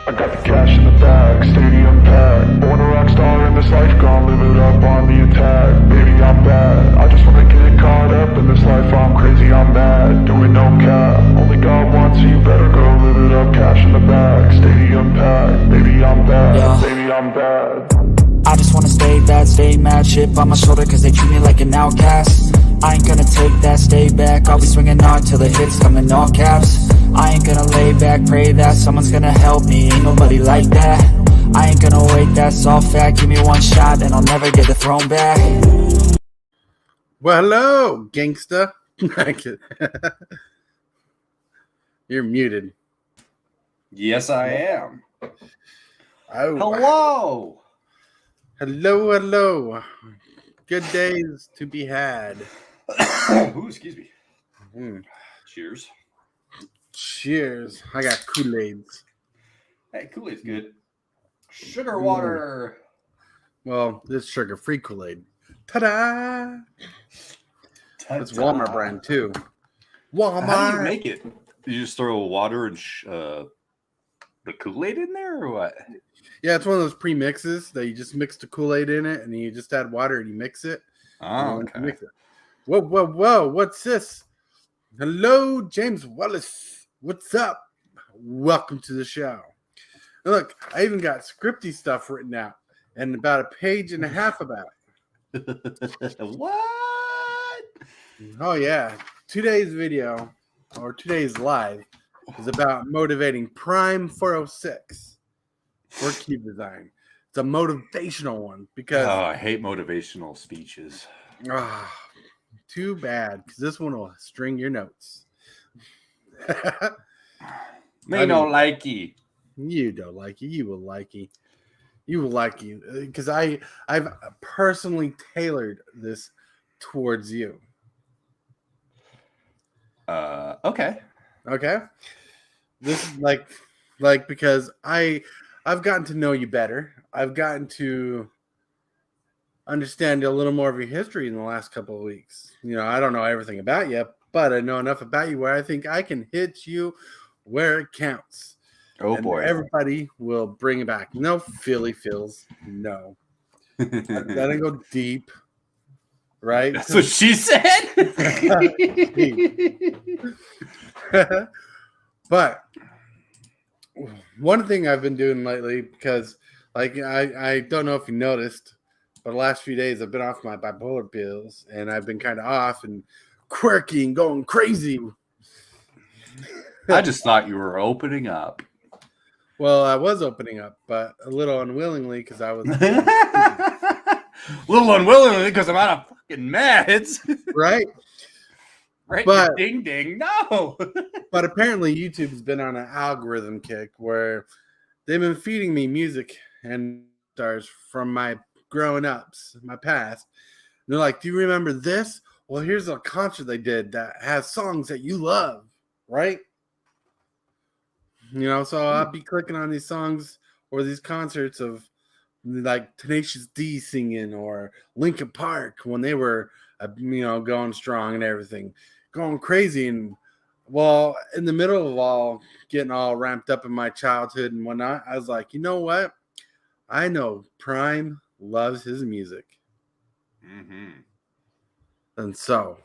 I got the cash in the bag, stadium packed. Born a rock star in this life, gonna live it up on the attack. Baby, I'm bad, I just wanna get caught up in this life. I'm crazy, I'm mad, doing no cap. Only God wants you, better go live it up. Cash in the bag, stadium packed. Baby, I'm bad, baby, I'm bad. I just wanna stay bad, stay mad. Chip on my shoulder cause they treat me like an outcast. I ain't gonna take that, stay back. I'll be swinging hard till the hits come in all caps. I ain't gonna lay back, pray that someone's gonna help me. Ain't nobody like that. I ain't gonna wait, that's all fact. Give me one shot and I'll never get the throne back. Well, hello, gangsta. You're muted. Yes, I am. Oh. Hello. Hello, hello. Good days to be had. Ooh, excuse me. Cheers. Cheers. I got Kool-Aids. Hey, Kool-Aid's good. Sugar water. Well, this sugar-free Kool-Aid. Ta-da! It's Walmart brand, too. Walmart. How do you make it? You just throw water and the Kool-Aid in there, or what? Yeah, it's one of those pre-mixes that you just mix the Kool-Aid in it, and you just add water and you mix it. Oh, okay. Mix it. Whoa. What's this? Hello, James Wallace. What's up? Welcome to the show. And look, I even got scripty stuff written out and about a page and a half about it. What? Oh, yeah. Today's video, or today's live, is about motivating Prime 406 for Cube Design. It's a motivational one because... Oh, I hate motivational speeches. Too bad, because this one will string your notes. Me don't like it. You don't like it. You will like it. You will like you because I've personally tailored this towards you. Okay. This is like because I've gotten to know you better. I've gotten to understand a little more of your history in the last couple of weeks. You know, I don't know everything about you, but I know enough about you where I think I can hit you where it counts. Oh, and boy. Everybody will bring it back. No Philly feels. No. That didn't go deep. Right? That's what she said. But one thing I've been doing lately, because like I don't know if you noticed, but the last few days I've been off my bipolar pills and I've been kind of off and quirky and going crazy. I just thought you were opening up. Well, I was opening up, but a little unwillingly because I was A little unwillingly because I'm out of fucking meds. right. But ding ding, no. But apparently YouTube's been on an algorithm kick where they've been feeding me music and stars from my growing ups, my past. And they're like, do you remember this? Well, here's a concert they did that has songs that you love, right? You know, so I'll be clicking on these songs or these concerts of like Tenacious D singing or Linkin Park when they were, going strong and everything, going crazy. And well, in the middle of all getting all ramped up in my childhood and whatnot, I was like, you know what? I know Prime loves his music. Mm-hmm. And so,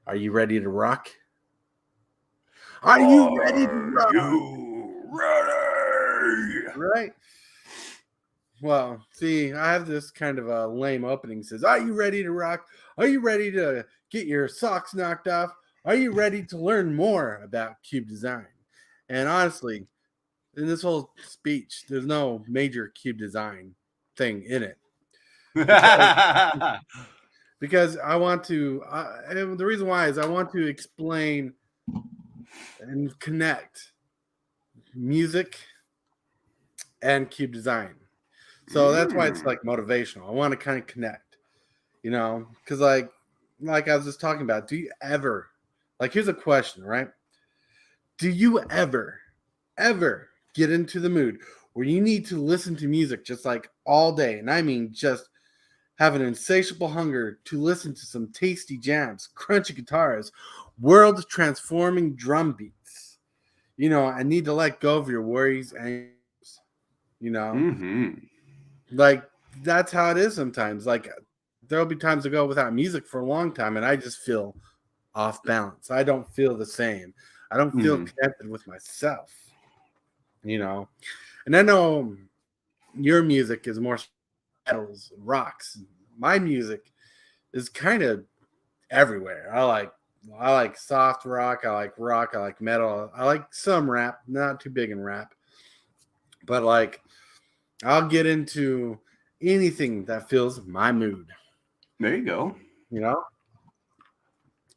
are you ready to rock? Are you ready to rock? You ready? Right? Well, see, I have this kind of a lame opening. It says, are you ready to rock? Are you ready to get your socks knocked off? Are you ready to learn more about Cube Design? And honestly, in this whole speech, there's no major Cube Design thing in it. Because I want to, and the reason why is I want to explain and connect music and Cube Design. So that's why it's like motivational. I want to kind of connect, because like I was just talking about, do you ever, like, here's a question, right? Do you ever get into the mood where you need to listen to music just like all day? And I mean, just have an insatiable hunger to listen to some tasty jams, crunchy guitars, world transforming drum beats. I need to let go of your worries and, Mm-hmm. like that's how it is sometimes. Like there'll be times I go without music for a long time and I just feel off balance. I don't feel the same. I don't feel Mm-hmm. connected with myself, you know. And I know your music is more metals, rocks. My music is kind of everywhere. I like soft rock, I like metal, I like some rap, not too big in rap. But like I'll get into anything that fills my mood, There you go. you know?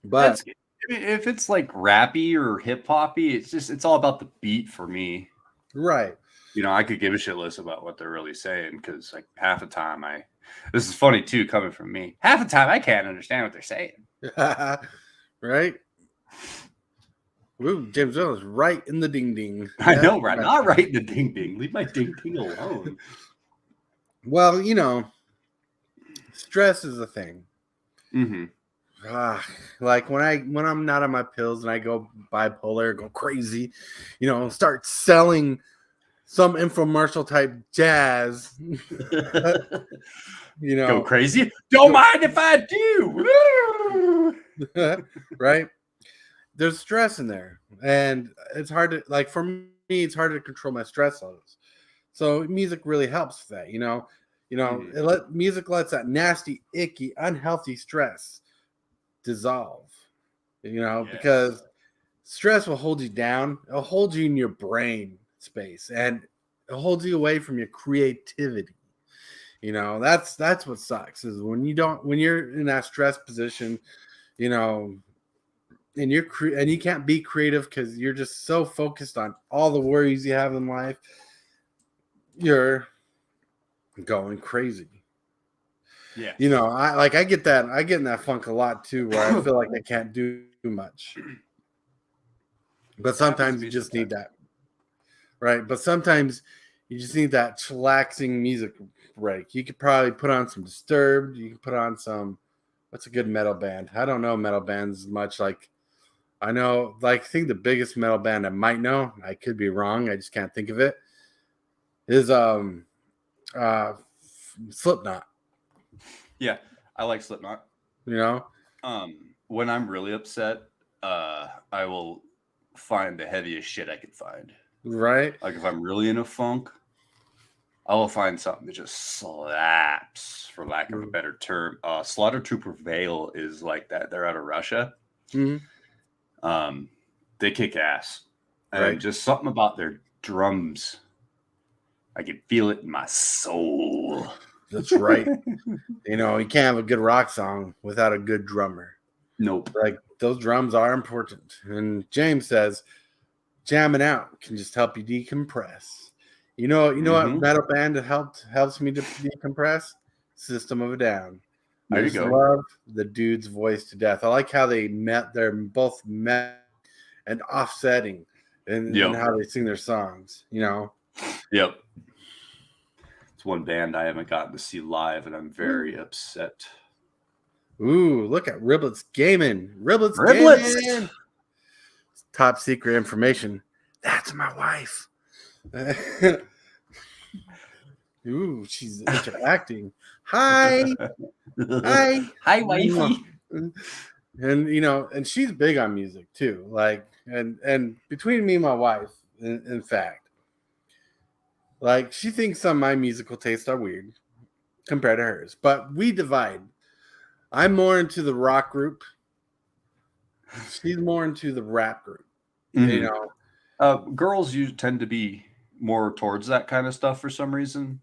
But That's I mean, if it's like rappy or hip hoppy, it's all about the beat for me. right. I could give a shit less about what they're really saying because like half the time this is funny too coming from me. Half the time I can't understand what they're saying. Right? Ooh, James Jones right in the ding ding. I Yeah, know, right? right. Not right in the ding ding. Leave my ding ding alone. Well, stress is a thing. Mm-hmm. Ah, like when I'm not on my pills and I go bipolar, go crazy, start selling some infomercial type jazz, Go crazy. Don't mind if I do. right? There's stress in there, and it's hard to like for me. It's hard to control my stress levels. So music really helps with that. Mhm. Music lets that nasty, icky, unhealthy stress dissolve. Because Yes. stress will hold you down. It'll hold you in your brain space, and it holds you away from your creativity. That's what sucks is when you're in that stress position, you know, and and you can't be creative because you're just so focused on all the worries you have in life. You're going crazy. Yes. I get that. I get in that funk a lot too, where I feel like I can't do much. But That happens to sometimes you me just need sometimes. that, right? But sometimes you just need that chillaxing music break. You could probably put on some Disturbed. You can put on some. What's a good metal band? I don't know metal bands much. Like I know, like I think the biggest metal band I might know. I could be wrong. I just can't think of it. Is uh Slipknot. Yeah, I like Slipknot. You know, When I'm really upset, I will find the heaviest shit I can find. right? Like if I'm really in a funk, I will find something that just slaps, for lack of a better term. Slaughter to Prevail is like that. They're out of Russia. Mm-hmm. Um, they kick ass, and Right. just something about their drums. I can feel it in my soul. That's right. You can't have a good rock song without a good drummer. Nope. Like those drums are important. And James says jamming out can just help you decompress. You know what Mm-hmm. metal band that helps me to decompress? System of a Down. I There you just go. love the dude's voice to death. I like how they're both met and offsetting and Yep. how they sing their songs, Yep. It's one band I haven't gotten to see live, and I'm very upset. Ooh, look at Riblets Gaming. Riblets Riblets. Gaming. Top secret information. That's my wife. Ooh, she's interacting. Hi. Hi. Hi, wifey. And she's big on music too. Like, and between me and my wife, in fact, like she thinks some of my musical tastes are weird compared to hers, but we divide. I'm more into the rock group. She's more into the rap group. You Mm-hmm. know, Girls you tend to be more towards that kind of stuff for some reason.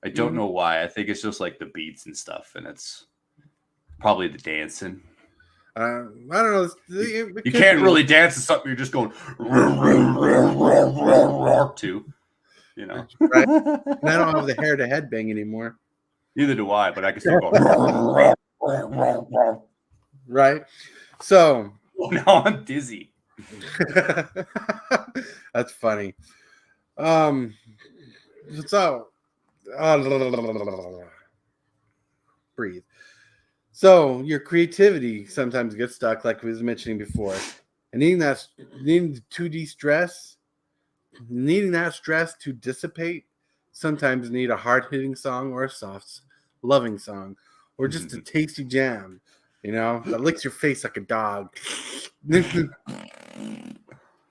I don't Mhm. know why. I think it's just like the beats and stuff, and it's probably the dancing. I don't know. It You could can't be. really dance to something you're just going to, you know. Right. And I don't have the hair to headbang anymore. Neither do I, but I can still go. Right. So Now I'm dizzy. that's funny. Um. So breathe. So your creativity sometimes gets stuck, like we was mentioning before, and needing 2D stress. needing that stress to dissipate, sometimes need a hard-hitting song or a soft, loving song, or just a tasty jam, that licks your face like a dog.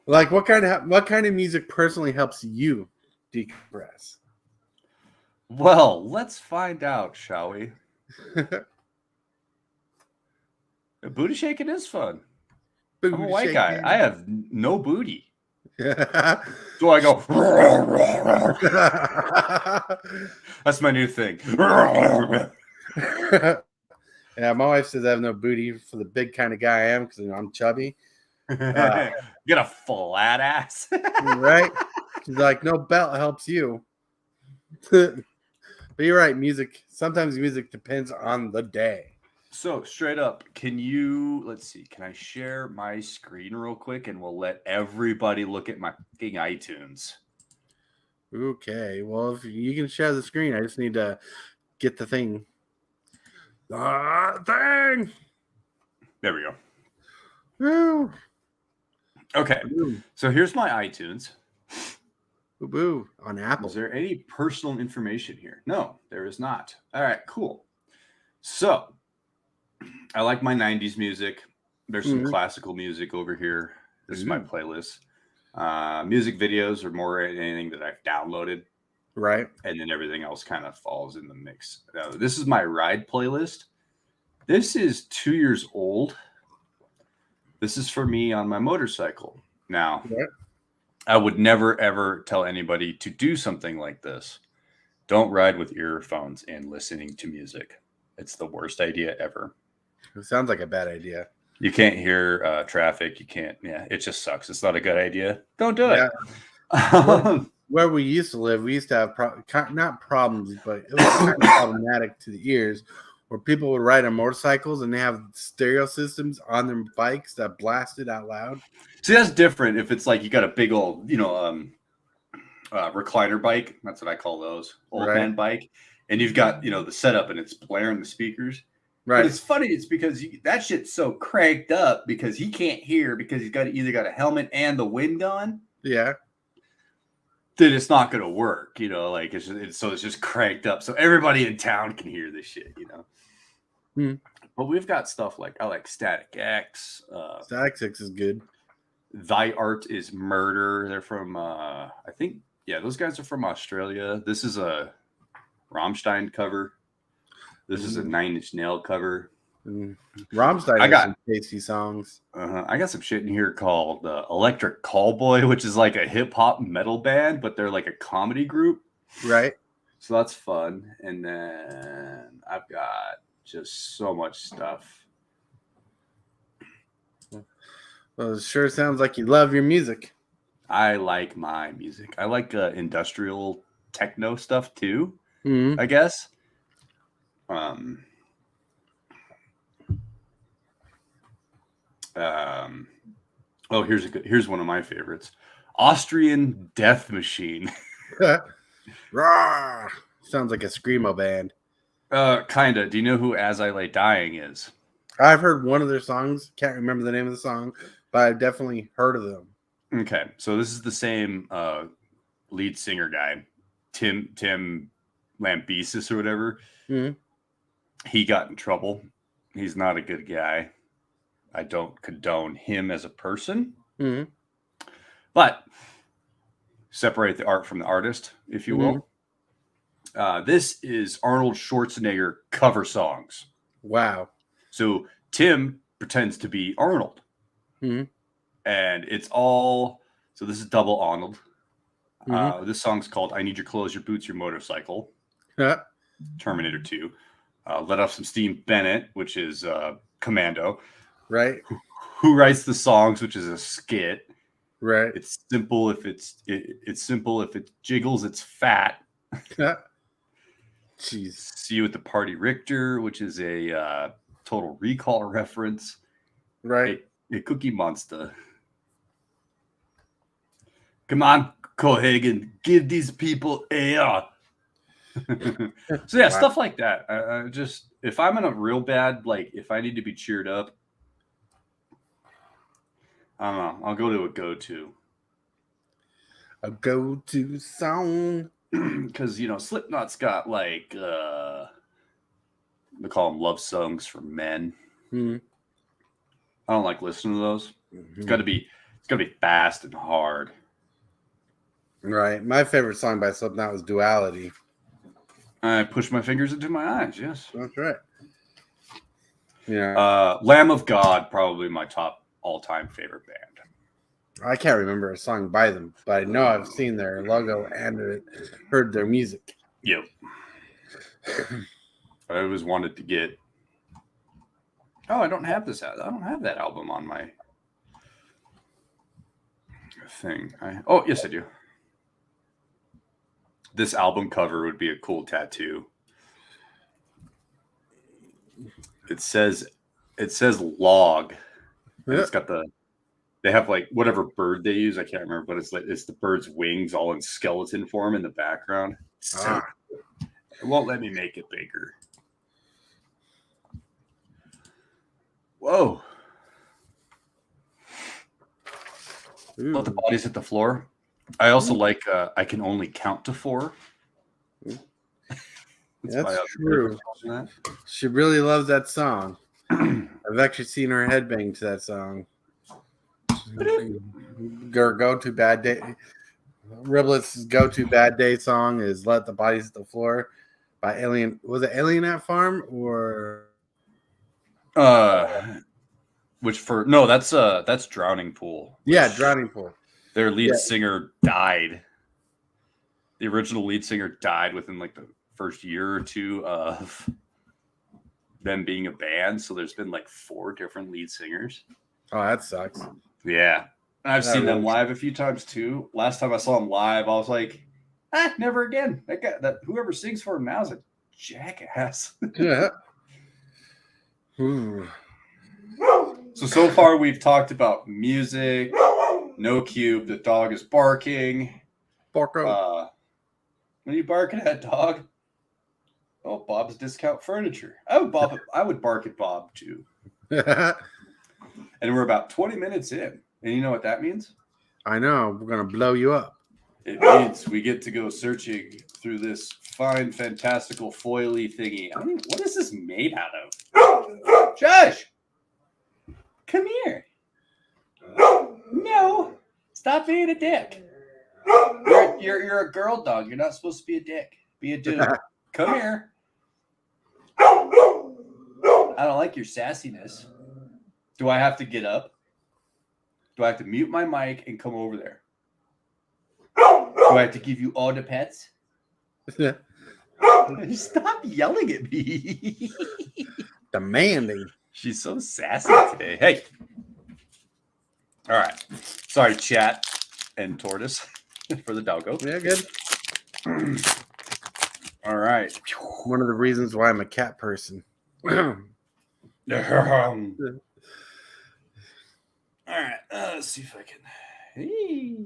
Like what kind of music personally helps you decompress? Well, let's find out, shall we? Booty shaking is fun. I'm a white guy. I have no booty. So I go. That's my new thing. Yeah, my wife says I have no booty for the big kind of guy I am because I'm chubby. You got a flat ass. Right? She's like, no belt helps you. But you're right, sometimes music depends on the day. So straight up, let's see, can I share my screen real quick and we'll let everybody look at my fucking iTunes? Okay, well, if you can share the screen, I just need to get the thing. There we go. Woo. Okay, so here's my iTunes. Boo on Apple. Is there any personal information here? No, there is not. All right, cool. So I like my 90s music. There's some classical music over here. This is my playlist. Music videos are more anything that I've downloaded. Right. And then everything else kind of falls in the mix. This is my ride playlist. This is 2 years old. This is for me on my motorcycle. Now, I would never, ever tell anybody to do something like this. Don't ride with earphones and listening to music. It's the worst idea ever. It sounds like a bad idea. You can't hear traffic. You can't. Yeah, it just sucks. It's not a good idea. Don't do it. Where we used to live, we used to have not problems, but it was kind of problematic to the ears, where people would ride on motorcycles and they have stereo systems on their bikes that blasted out loud. See, that's different if it's like you got a big old, recliner bike. That's what I call those, old man bike. And you've got, the setup and it's blaring the speakers. Right. But it's funny. It's because that shit's so cranked up because he can't hear because he's either got a helmet and the wind on. Yeah. Then it's not going to work, it's just cranked up. So everybody in town can hear this shit, But we've got stuff like, I like Static X. Static X is good. Thy Art is Murder. They're from, those guys are from Australia. This is a Rammstein cover. This is a Nine Inch Nail cover. Rammstein has some tasty songs. I got some shit in here called Electric Callboy, which is like a hip hop metal band, but they're like a comedy group. Right. So that's fun. And then I've got just so much stuff. Well, it sure sounds like you love your music. I like my music. I like industrial techno stuff too, I guess. Here's one of my favorites. Austrian Death Machine. Rawr! Sounds like a screamo band. Kinda. Do you know who As I Lay Dying is? I've heard one of their songs. Can't remember the name of the song, but I've definitely heard of them. Okay, so this is the same lead singer guy, Tim Lambesis or whatever. He got in trouble. He's not a good guy. I don't condone him as a person. But separate the art from the artist, if you will. This is Arnold Schwarzenegger cover songs. Wow. So Tim pretends to be Arnold. And it's all... So this is double Arnold. This song's called I Need Your Clothes, Your Boots, Your Motorcycle. Terminator 2. Let Off Some Steam Bennett, which is Commando. Right. Who Writes the Songs, which is a skit. Right. It's simple if it's simple. If it jiggles, it's fat. Jeez. See You at the Party Richter, which is a Total Recall reference. Right. A Cookie Monster. Come on, Cohagen, give these people air. So yeah, stuff like that. Just if I'm in a real bad, like if I need to be cheered up, I don't know. I'll go to a go-to. A go-to song. Because Slipknot's got like they call them love songs for men. Hmm. I don't like listening to those. It's got to be fast and hard. Right. My favorite song by Slipknot was Duality. I push my fingers into my eyes. Yes. That's right. Yeah. Lamb of God, probably my top all-time favorite band. I can't remember a song by them, but I know I've seen their logo and heard their music. Yep. I always wanted to get. Oh, I don't have this. I don't have that album on my thing. Oh, yes, I do. This album cover would be a cool tattoo. It says log. And it's got they have like whatever bird they use. I can't remember, but it's the bird's wings all in skeleton form in the background. So it won't let me make it bigger. Whoa. Let the bodies hit the floor. I also like I can only count to 4. That's true. She really loves that song. I've actually seen her headbang to that song. Her go-to bad day. Riblet's go-to bad day song is "Let the Bodies Hit the Floor" by Alien. Was it Alien at Farm or? That's Drowning Pool. Yeah, Drowning Pool. Their lead singer died. The original lead singer died within like the first year or two of them being a band. So there's been like 4 different lead singers. Oh, that sucks. Yeah. I've seen them live a few times too. Last time I saw them live, I was like, never again. That whoever sings for him now is a jackass. Yeah. So far we've talked about music, no cube, the dog is barking. Barko. What are you barking at, dog? Oh, Bob's Discount Furniture. I would bark at Bob too. And we're about 20 minutes in. And you know what that means? I know. We're going to blow you up. It means we get to go searching through this fine, fantastical, foily thingy. What is this made out of? Josh! Come here. No. Stop being a dick. You're a girl dog. You're not supposed to be a dick. Be a dude. Come here. I don't like your sassiness. Do I have to get up? Do I have to mute my mic and come over there? Do I have to give you all the pets? Stop yelling at me. Demanding. She's so sassy today. Hey. All right. Sorry, chat and tortoise for the doggo. Yeah, good. All right. One of the reasons why I'm a cat person. All right. Let's see if I can. Hey.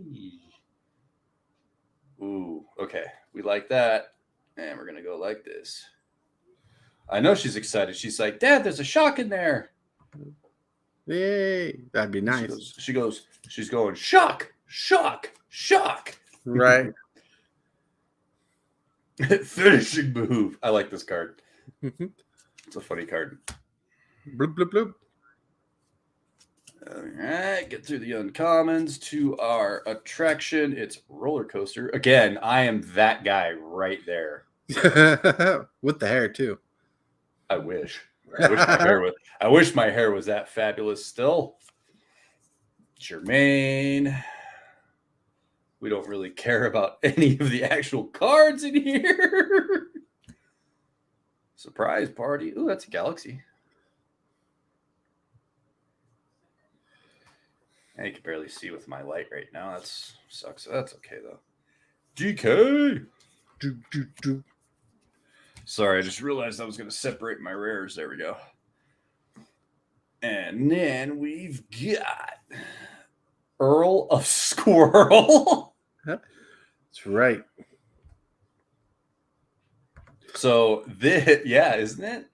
Ooh, okay. We like that. And we're going to go like this. I know she's excited. She's like, Dad, there's a shock in there. Yay. That'd be nice. She's going, shock, shock, shock. Right. Finishing move. I like this card. It's a funny card. Bloop, bloop, bloop. All right, get through the uncommons to our attraction. It's roller coaster. Again, I am that guy right there. With the hair too. I wish I wish my hair was that fabulous still. Jermaine. We don't really care about any of the actual cards in here. Surprise party. Ooh, that's a galaxy. I can barely see with my light right now. That sucks. That's okay, though. GK! Sorry, I just realized I was going to separate my rares. There we go. And then we've got Earl of Squirrel. That's right. So, isn't it?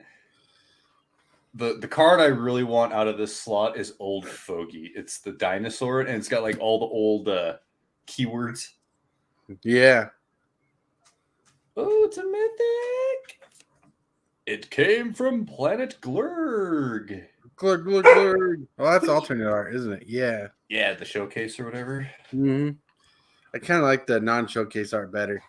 The card I really want out of this slot is Old Fogey. It's the dinosaur, and it's got like all the old keywords. Yeah. Oh, it's a mythic. It came from Planet Glurg. Glurg. Oh, that's alternate art, isn't it? Yeah. Yeah, the showcase or whatever. Mm-hmm. I kind of like the non-showcase art better.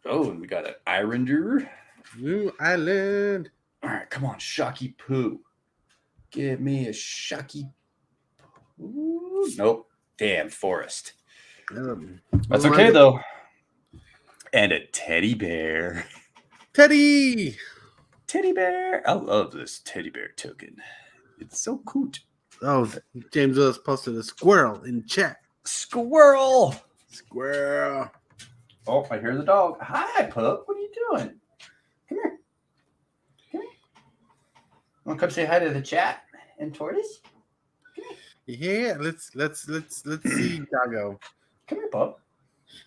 Oh, and we got an Iranger. New Island. All right, come on, Shocky Poo. Give me a Shocky Poo. Nope. Damn, Forest. That's okay, though. And a teddy bear. Teddy bear. I love this teddy bear token. It's so cute. Oh, James Willis posted a squirrel in chat. Squirrel. Oh, I hear the dog. Hi, pup. What are you doing? Come here. Want to come say hi to the chat and Tortoise? Yeah, let's see Doggo. Come here, pup.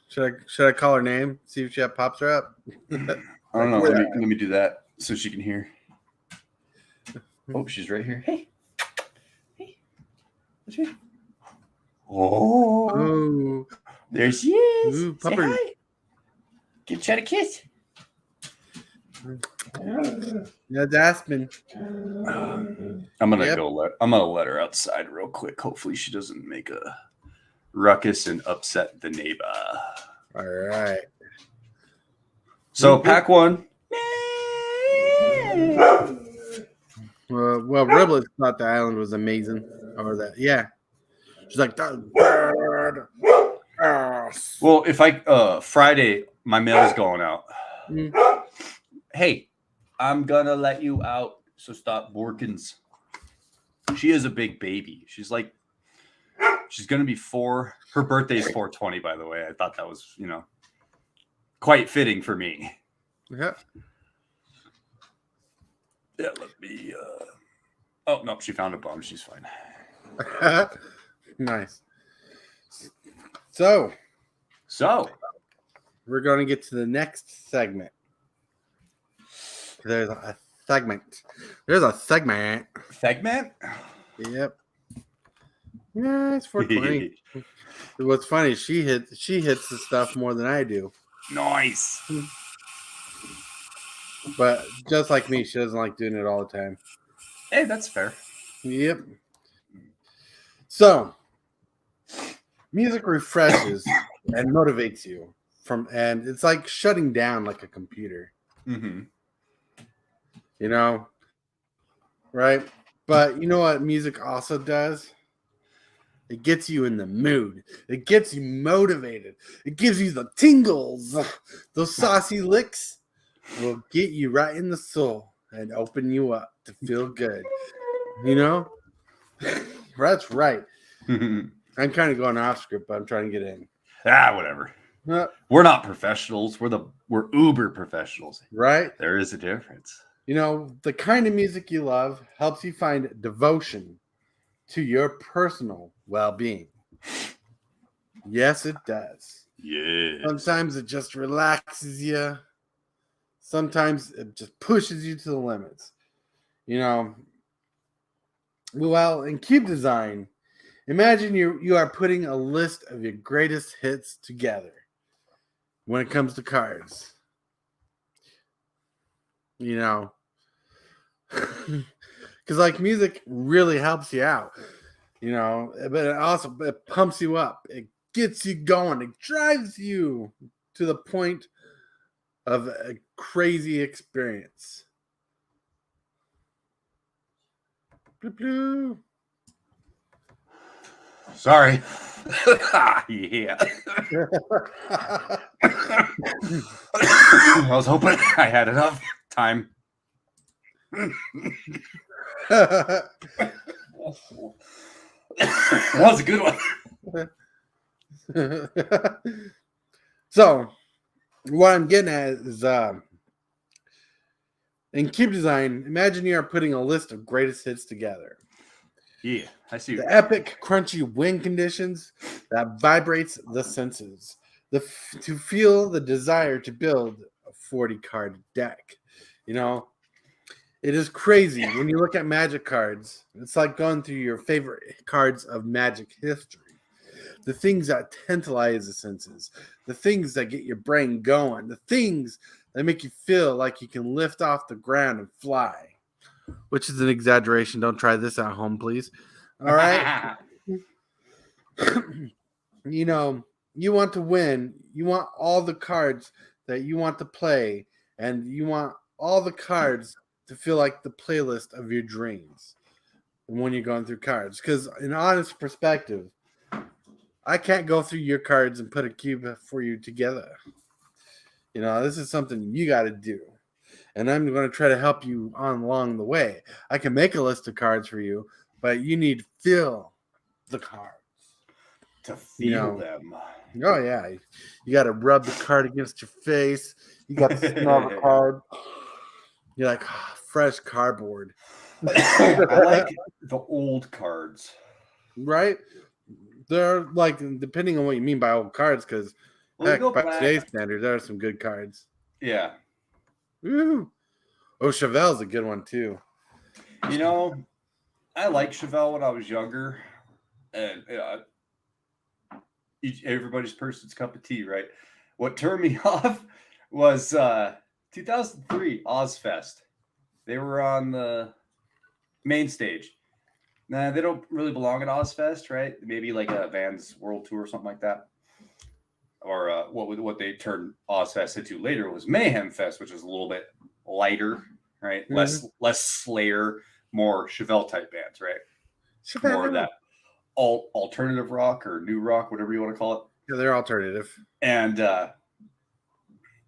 Should I call her name? See if she pops her up. I don't know. Let me do that so she can hear. Oh, she's right here. Hey. What's your... Oh, there she is. Ooh, say hi. Give Chad a kiss. Yeah, Aspen. I'm gonna let her outside real quick. Hopefully, she doesn't make a ruckus and upset the neighbor. All right. So pack one. Well, Riblets thought the island was amazing, or that, yeah. She's like, bird. Well, if I Friday, my mail's going out. Hey, I'm gonna let you out, so stop Borkins. She is a big baby. She's gonna be 4. Her birthday is 4/20, by the way. I thought that was, quite fitting for me. Yeah. Yeah, let me. Oh no, she found a bum. She's fine. Nice. So we're going to get to the next segment. There's a segment. Segment? Yep. Yeah, it's 420. What's funny, she hits the stuff more than I do. Nice. But just like me, she doesn't like doing it all the time. Hey, that's fair. Yep. So, music refreshes and motivates you and it's like shutting down like a computer. Mm-hmm. Right? But you know what music also does? It gets you in the mood. It gets you motivated. It gives you the tingles. Those saucy licks will get you right in the soul and open you up to feel good. That's right. I'm kind of going off script, but I'm trying to get in. Whatever. We're not professionals. We're uber professionals. Right? There is a difference. The kind of music you love helps you find devotion to your personal well-being. Yes, it does. Yes. Sometimes it just relaxes you. Sometimes it just pushes you to the limits. Well, in cube design, imagine you are putting a list of your greatest hits together when it comes to cards. Because music really helps you out, but it pumps you up. It gets you going. It drives you to the point of a crazy experience. Bloop, bloop. Sorry. Yeah. I was hoping I had enough time. That was a good one. So, what I'm getting at is in cube design, imagine you are putting a list of greatest hits together. Yeah, I see. The epic, crunchy win conditions that vibrates the senses. To feel the desire to build a 40-card deck. It is crazy when you look at Magic cards. It's like going through your favorite cards of Magic history. the things that tantalize the senses, the things that get your brain going, the things that make you feel like you can lift off the ground and fly, which is an exaggeration. Don't try this at home, please. All right. You know, you want to win. You want all the cards that you want to play, and you want all the cards to feel like the playlist of your dreams when you're going through cards. Because, in honest perspective, I can't go through your cards and put a cube for you together. You know, this is something you got to do. And I'm going to try to help you on along the way. I can make a list of cards for you, but you need to feel the cards. To feel them. Oh, yeah. You got to rub the card against your face. You got to smell the card. You're like, fresh cardboard. I like the old cards. Right? They're like, depending on what you mean by old cards, because by today's standards, there are some good cards. Yeah. Woo. Oh, Chevelle's a good one, too. You know, I liked Chevelle when I was younger. And everybody's person's cup of tea, right? What turned me off was 2003 Ozfest. They were on the main stage. Nah, they don't really belong at Ozfest, right? Maybe like a Vans World Tour or something like that. Or what they turned Ozfest into later was Mayhem Fest, which is a little bit lighter, right? Mm-hmm. Less Slayer, more Chevelle type bands, right? Chevelle. More of that alternative rock or new rock, whatever you want to call it. Yeah, they're alternative. And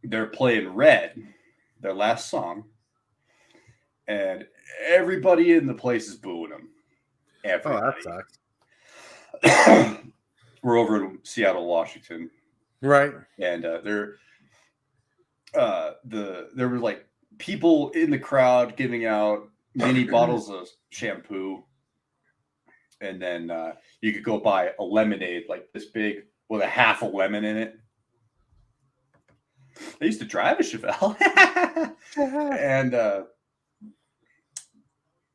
they're playing Red, their last song, and everybody in the place is booing them. Everybody. Oh, that sucks. We're over in Seattle, Washington. Right. And there were like people in the crowd giving out mini bottles of shampoo. And then you could go buy a lemonade like this big with a half a lemon in it. I used to drive a Chevelle. And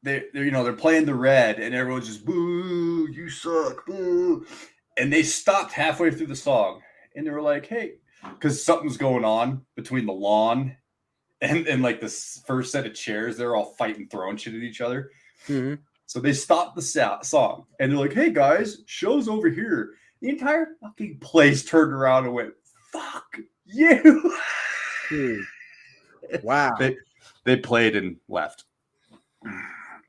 they're playing the Red and everyone's just boo, you suck, boo. And they stopped halfway through the song and they were like, hey, because something's going on between the lawn and like the first set of chairs. They're all fighting, throwing shit at each other. Mm-hmm. So they stopped the song and they're like, hey guys, show's over here. The entire fucking place turned around and went, fuck you. Dude. Wow. They played and left.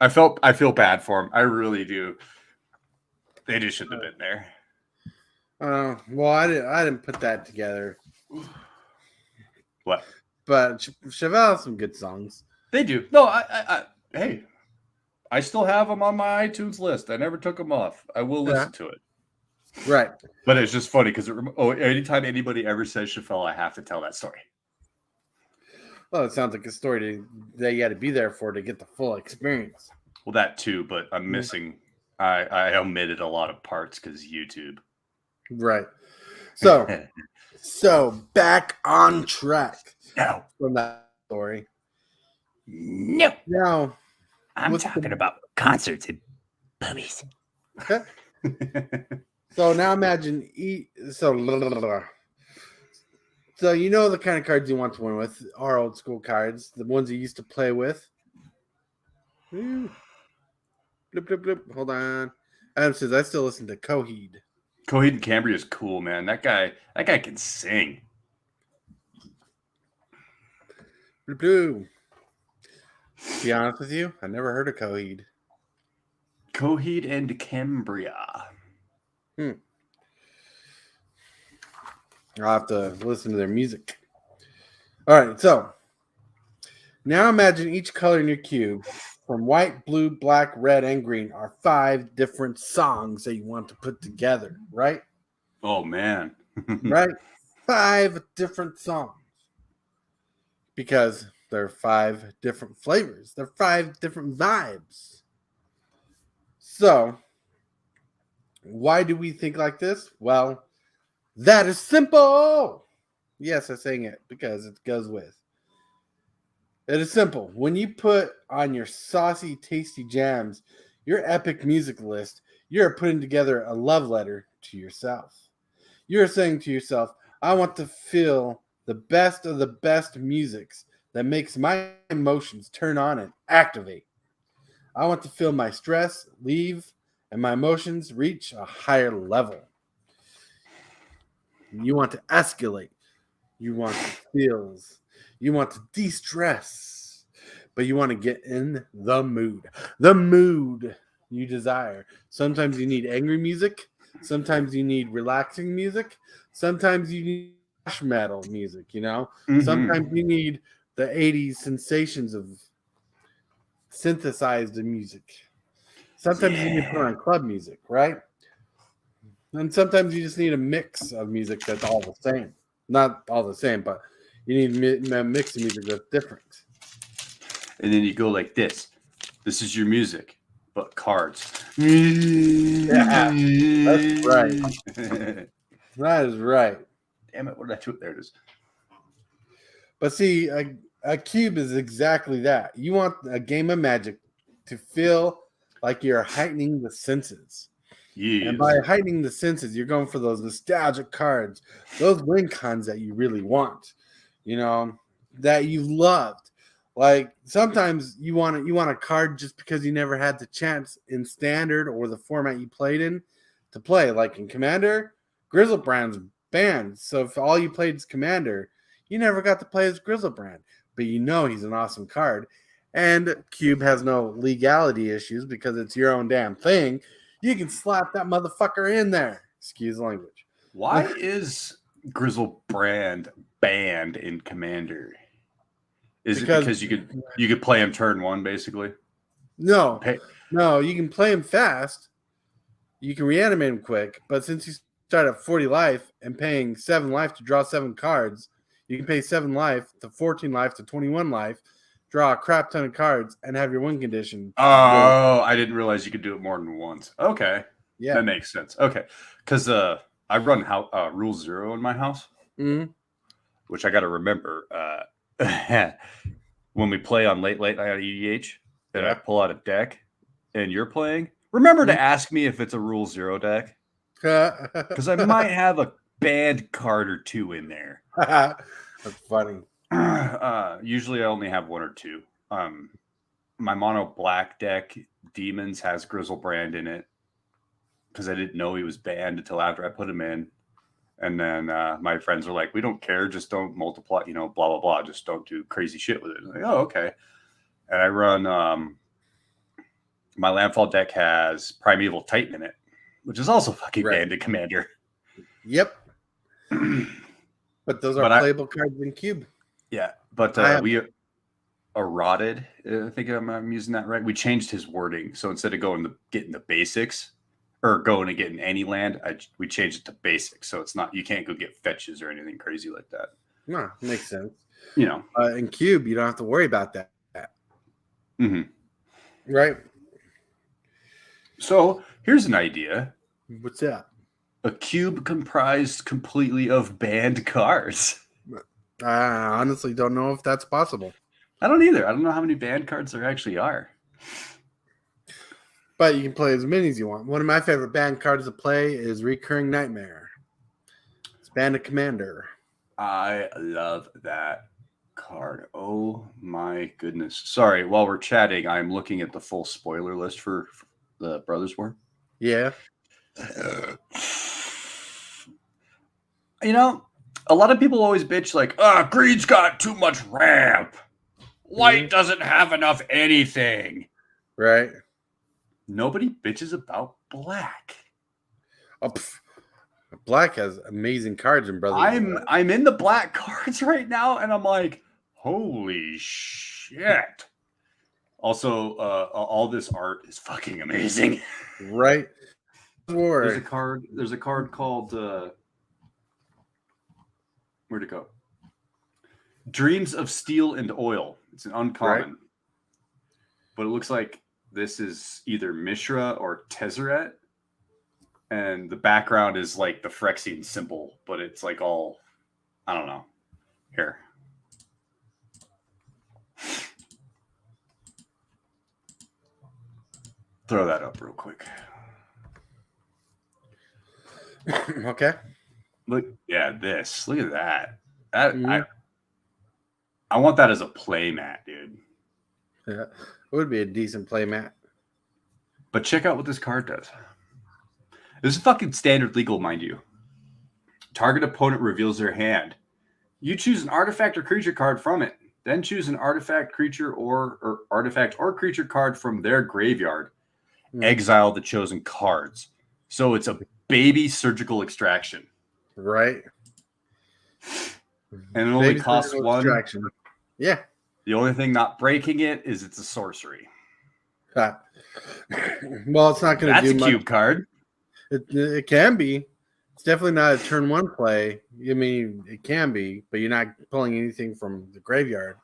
I feel bad for them. I really do. They just shouldn't have been there. Well, I didn't put that together. What? But Chevelle has some good songs. They do. No, hey, I still have them on my iTunes list. I never took them off. I will listen to it. Right. But it's just funny because anytime anybody ever says Chevelle, I have to tell that story. Well, it sounds like a story that you had to be there for to get the full experience. Well, that too, but I'm missing. I omitted a lot of parts because YouTube. Right. So back on track. No. From that story. No. Now, I'm talking about concerts and boobies. Okay. So now imagine So you know the kind of cards you want to win with are old school cards, the ones you used to play with. Blip, blip, blip. Hold on. Adam says I still listen to Coheed. Coheed and Cambria is cool, man. That guy can sing. Blip, blip. To be honest with you, I never heard of Coheed. Coheed and Cambria. I'll have to listen to their music. All right, so now imagine each color in your cube from white, blue, black, red, and green are 5 different songs that you want to put together, right? Oh, man. Right? 5 different songs. Because they're 5 different flavors. They're 5 different vibes. So, why do we think like this? Well, that is simple. Yes, I'm saying it because it goes with. It is simple. When you put on your saucy, tasty jams, your epic music list, you're putting together a love letter to yourself. You're saying to yourself, I want to feel the best of the best musics that makes my emotions turn on and activate. I want to feel my stress leave and my emotions reach a higher level. You want to escalate. You want to feels. You want to de-stress. But you want to get in the mood. The mood you desire. Sometimes you need angry music. Sometimes you need relaxing music. Sometimes you need thrash metal music, you know? Sometimes you need the 80s sensations of synthesized music. Sometimes you need to put on club music, right? And sometimes you just need a mix of music that's all the same. Not all the same, but you need a mix of music that's different. And then you go like this. This is your music, but cards. Yeah, that's right. That is right. Damn it, what did I do? There it is. But see, a cube is exactly that. You want a game of Magic to feel like you're heightening the senses. Yes. And by heightening the senses, you're going for those nostalgic cards, those win cons that you really want, you know, that you loved. Like sometimes you want a card just because you never had the chance in standard or the format you played in to play. Like in Commander, Grizzlebrand's banned. So if all you played is Commander, you never got to play as Grizzlebrand. But you know he's an awesome card. And Cube has no legality issues because it's your own damn thing. You can slap that motherfucker in there. Excuse the language. Why is Grizzlebrand banned in Commander? Is it because you could play him turn one basically? No, you can play him fast. You can reanimate him quick, but since you start at 40 life and paying 7 life to draw 7 cards, you can pay 7 life to 14 life to 21 life, draw a crap ton of cards, and have your win condition. Oh, I didn't realize you could do it more than once. Okay, yeah, that makes sense. Okay, because I run Rule 0 in my house, which I got to remember. When we play on late night on EDH, and I pull out a deck, and you're playing, remember to ask me if it's a Rule 0 deck, because I might have a banned card or two in there. That's funny. Usually I only have 1 or 2. My mono black deck, Demons, has Grizzlebrand in it because I didn't know he was banned until after I put him in. And then my friends were like, we don't care. Just don't multiply, blah, blah, blah. Just don't do crazy shit with it. I'm like, oh, okay. And I run, my Landfall deck has Primeval Titan in it, which is also fucking banned in Commander. Yep. But those are playable cards in Cube. Yeah, but we eroded. I think I'm using that right. We changed his wording. So instead of getting the basics, or going and getting any land, we changed it to basics. So it's not, you can't go get fetches or anything crazy like that. No, makes sense. In Cube, you don't have to worry about that. Mm-hmm. Right. So here's an idea. What's that? A cube comprised completely of banned cards. I honestly don't know if that's possible. I don't either. I don't know how many banned cards there actually are. But you can play as many as you want. One of my favorite banned cards to play is Recurring Nightmare. It's banned to Commander. I love that card. Oh my goodness. Sorry, while we're chatting, I'm looking at the full spoiler list for the Brothers War. Yeah. A lot of people always bitch like, green's got too much ramp. White doesn't have enough anything. Right. Nobody bitches about black. Oh, black has amazing cards in Brothers. I'm in the black cards right now, and I'm like, holy shit. Also, all this art is fucking amazing. Right. There's a card called where'd it go? Dreams of Steel and Oil. It's an uncommon. Right. But it looks like this is either Mishra or Tezzeret. And the background is like the Phyrexian symbol, but it's like all, I don't know. Here. Throw that up real quick. Okay. Look, yeah, this. Look at that. That Mhm. I want that as a play mat, dude. Yeah. It would be a decent play mat. But check out what this card does. This is fucking standard legal, mind you. Target opponent reveals their hand. You choose an artifact or creature card from it. Then choose an artifact, creature, or artifact or creature card from their graveyard. Mhm. Exile the chosen cards. So it's a baby surgical extraction. Right. And it only Baby costs surgical one. extraction. Yeah. The only thing not breaking it is it's a sorcery. Ah. Well, it's not going to That's do a much. cube card. It can be. It's definitely not a turn one play. I mean, it can be, but you're not pulling anything from the graveyard.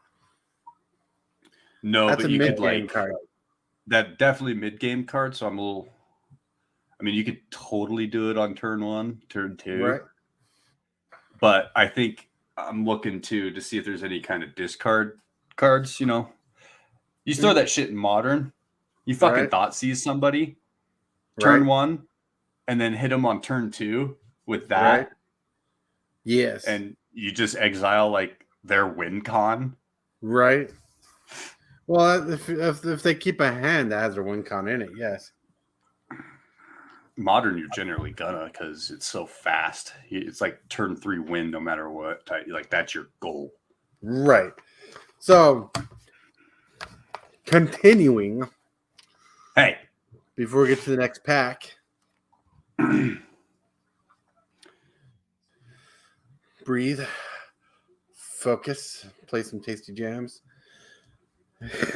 No, That's but a you could mid-game like card. that definitely mid game card. So I'm a little. I mean, you could totally do it on turn one, turn two. Right. But I think I'm looking to see if there's any kind of discard cards. You know, you throw that shit in modern. You fucking Right. thought seize somebody, turn Right. one, and then hit them on turn two with that, Right. Yes. and you just exile like their win con. Right. Well, if they keep a hand that has their win con in it, yes. Modern, you're generally gonna because it's so fast. It's like turn three win no matter what. Like that's your goal. Right. So, continuing Hey, before we get to the next pack, breathe, focus, play some tasty jams.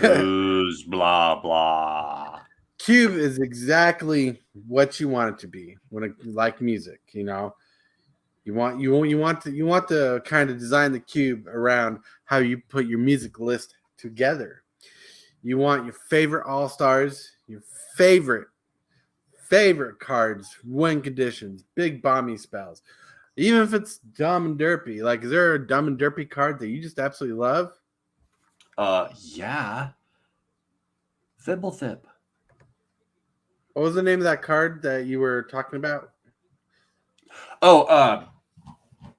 booze, blah blah. Cube is exactly what you want it to be when it, like music, you know. You want to kind of design the cube around how you put your music list together. You want your favorite all-stars, your favorite cards, win conditions, big bombing spells. Even if it's dumb and derpy. Like, is there a dumb and derpy card that you just absolutely love? Yeah. Thibblethip. What was the name of that card that you were talking about? Oh,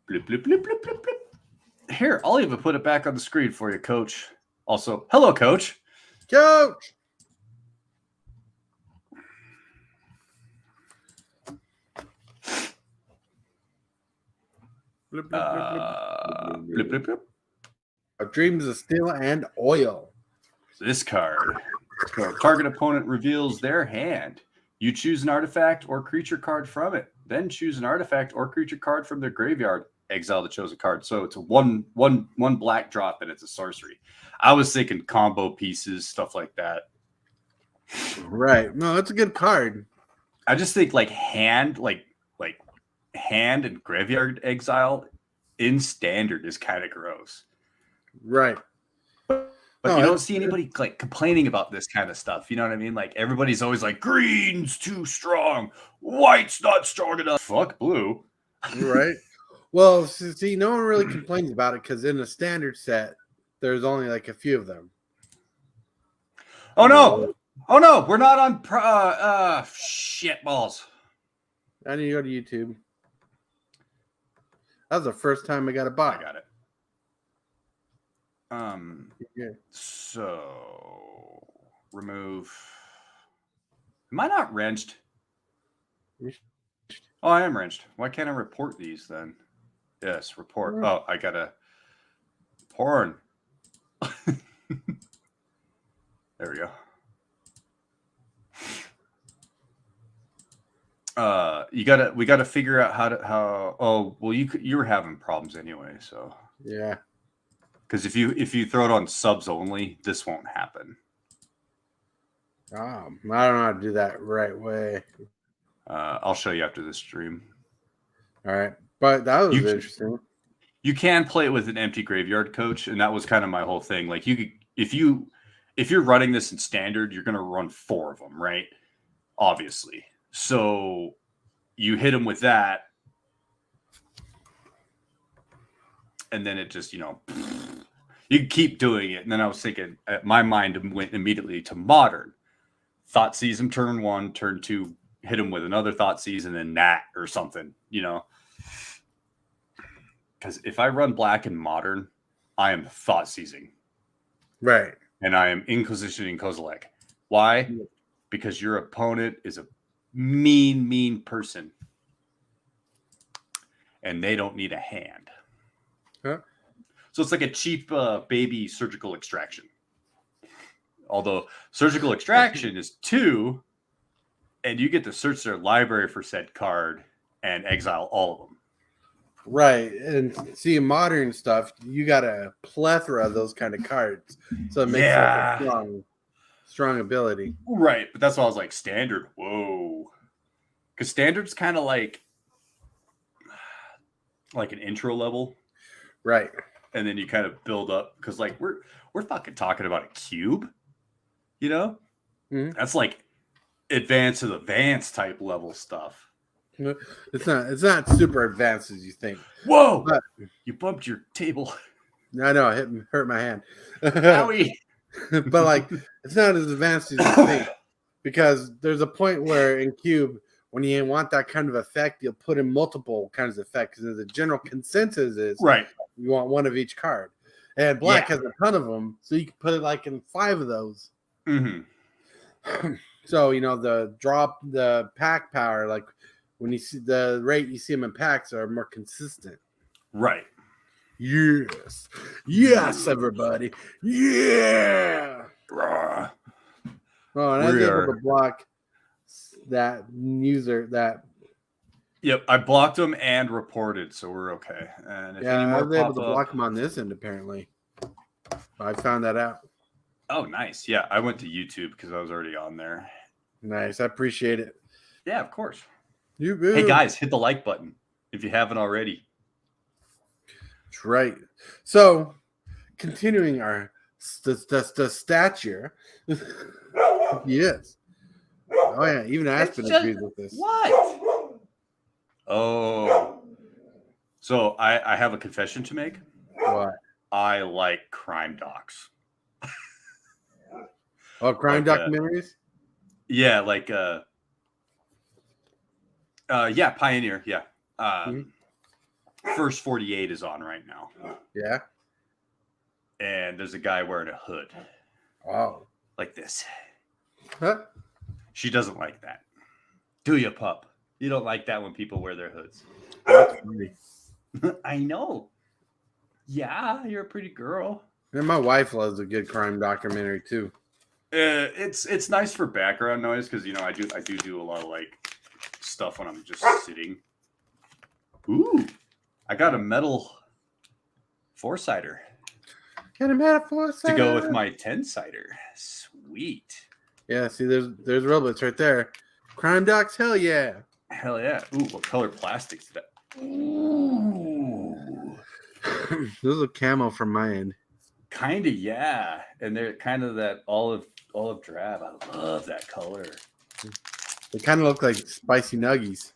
bloop, bloop, bloop, bloop, bloop, bloop. Here, I'll even put it back on the screen for you, Coach. Also, hello, Coach. Coach! Bloop, bloop, bloop, bloop, bloop, bloop, Bloop, bloop, bloop. Of Dreams of Steel and Oil. This card. Target opponent reveals their hand. You choose an artifact or creature card from it. Then choose an artifact or creature card from their graveyard. Exile the chosen card. So it's a one black drop and it's a sorcery. I was thinking combo pieces, stuff like that. Right. No, that's a good card. I just think like hand and graveyard exile in standard is kind of gross. Right. But you don't see anybody like complaining about this kind of stuff. You know what I mean? Like everybody's always like, green's too strong, white's not strong enough. Fuck blue. Right. Well, see, no one really complains about it because in a standard set, there's only like a few of them. Oh no! Oh no! We're not on shit balls. I need to go to YouTube. That was the first time I got a bot. I got it. Yeah. So remove. Am I not wrenched? Oh, I am wrenched. Why can't I report these then? Yes, report. Oh, I gotta porn. There we go. We gotta figure out how. You were having problems anyway, so Yeah. because if you throw it on subs only, this won't happen. I don't know how to do that right way. I'll show you after this stream. All right, but that was interesting. You can play it with an empty graveyard, Coach, and that was kind of my whole thing. Like you could, if you're running this in standard, you're gonna run 4 of them, right? Obviously, so you hit them with that, and then it just you can keep doing it. And then I was thinking, my mind went immediately to modern. Thought sees him turn 1, turn 2, hit them with another thought season and Nat or something, you know. Because if I run black and modern, I am thought seizing. Right. And I am inquisitioning Kozilek. Why? Because your opponent is a mean person. And they don't need a hand. Huh? So it's like a cheap baby surgical extraction. Although surgical extraction is 2, and you get to search their library for said card and exile all of them. Right. And see, in modern stuff, you got a plethora of those kind of cards. So it makes it like a strong ability. Right. But that's why I was like, standard. Whoa. Because standard's kind of like an intro level. Right. And then you kind of build up. Because like we're fucking talking about a cube. You know? Mm-hmm. That's like advanced type level stuff. It's not super advanced as you think. Whoa! But, you bumped your table. I know, I hurt my hand. Owie! But like, it's not as advanced as you think, because there's a point where in Cube, when you want that kind of effect, you'll put in multiple kinds of effects. Because the general consensus is right, you want one of each card, and black has a ton of them, so you can put it like in 5 of those. Mm-hmm. So the pack power, like when you see the rate you see them in packs, are more consistent. Right. Yes, everybody. Yeah. Oh, and I was able to block that user. Yep, I blocked them and reported, so we're okay. And if any more I was able to block them on this end. Apparently, I found that out. Oh, nice. Yeah, I went to YouTube because I was already on there. Nice. I appreciate it. Yeah, of course. Hey, guys, hit the like button if you haven't already. That's right. So, continuing our stature. Yes. Oh, yeah. Even Aspen agrees with this. What? Oh. So, I have a confession to make. What? I like crime docs. Oh, crime documentaries? Yeah, like Pioneer, yeah. First 48 is on right now. Yeah. And there's a guy wearing a hood. Wow. Like this. Huh? She doesn't like that. Do you, pup? You don't like that when people wear their hoods. That's funny. I know. Yeah, you're a pretty girl. And my wife loves a good crime documentary too. It's nice for background noise because I do a lot of like stuff when I'm just sitting. Ooh, I got a metal 4-sider. Got a metal 4-sider to go with my 10-sider. Sweet. Yeah, see, there's robots right there. Crime docs, hell yeah. Hell yeah. Ooh, what color plastic is that? Ooh. Those are camo from my end. Kind of, yeah. And they're kind of that olive drab. I love that color. They kind of look like spicy nuggies,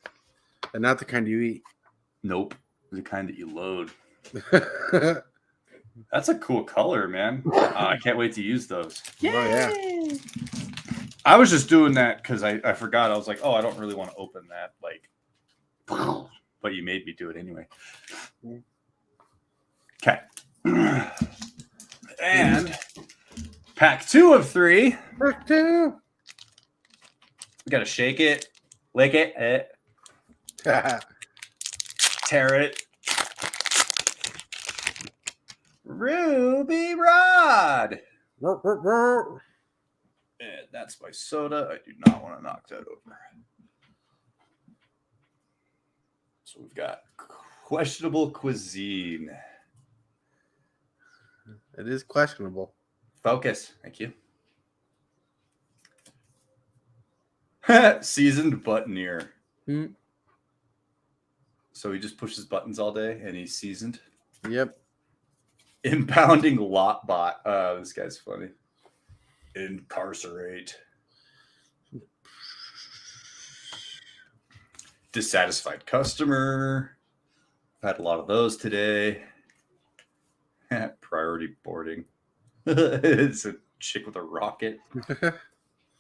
but not the kind you eat. Nope. The kind that you load. That's a cool color, man. I can't wait to use those. Yay! Oh, yeah. I was just doing that because I forgot. I was like, I don't really want to open that. Like, but you made me do it anyway. Okay. And pack 2 of 3. Pack 2. We got to shake it, lick it, tear it. Ruby Rod. And that's my soda. I do not want to knock that over. So we've got questionable cuisine. It is questionable. Focus. Thank you. Seasoned buttoneer. Hmm. So he just pushes buttons all day and he's seasoned. Yep. Impounding lot bot. This guy's funny. Incarcerate. Dissatisfied customer. I've had a lot of those today. Priority boarding. It's a chick with a rocket. Or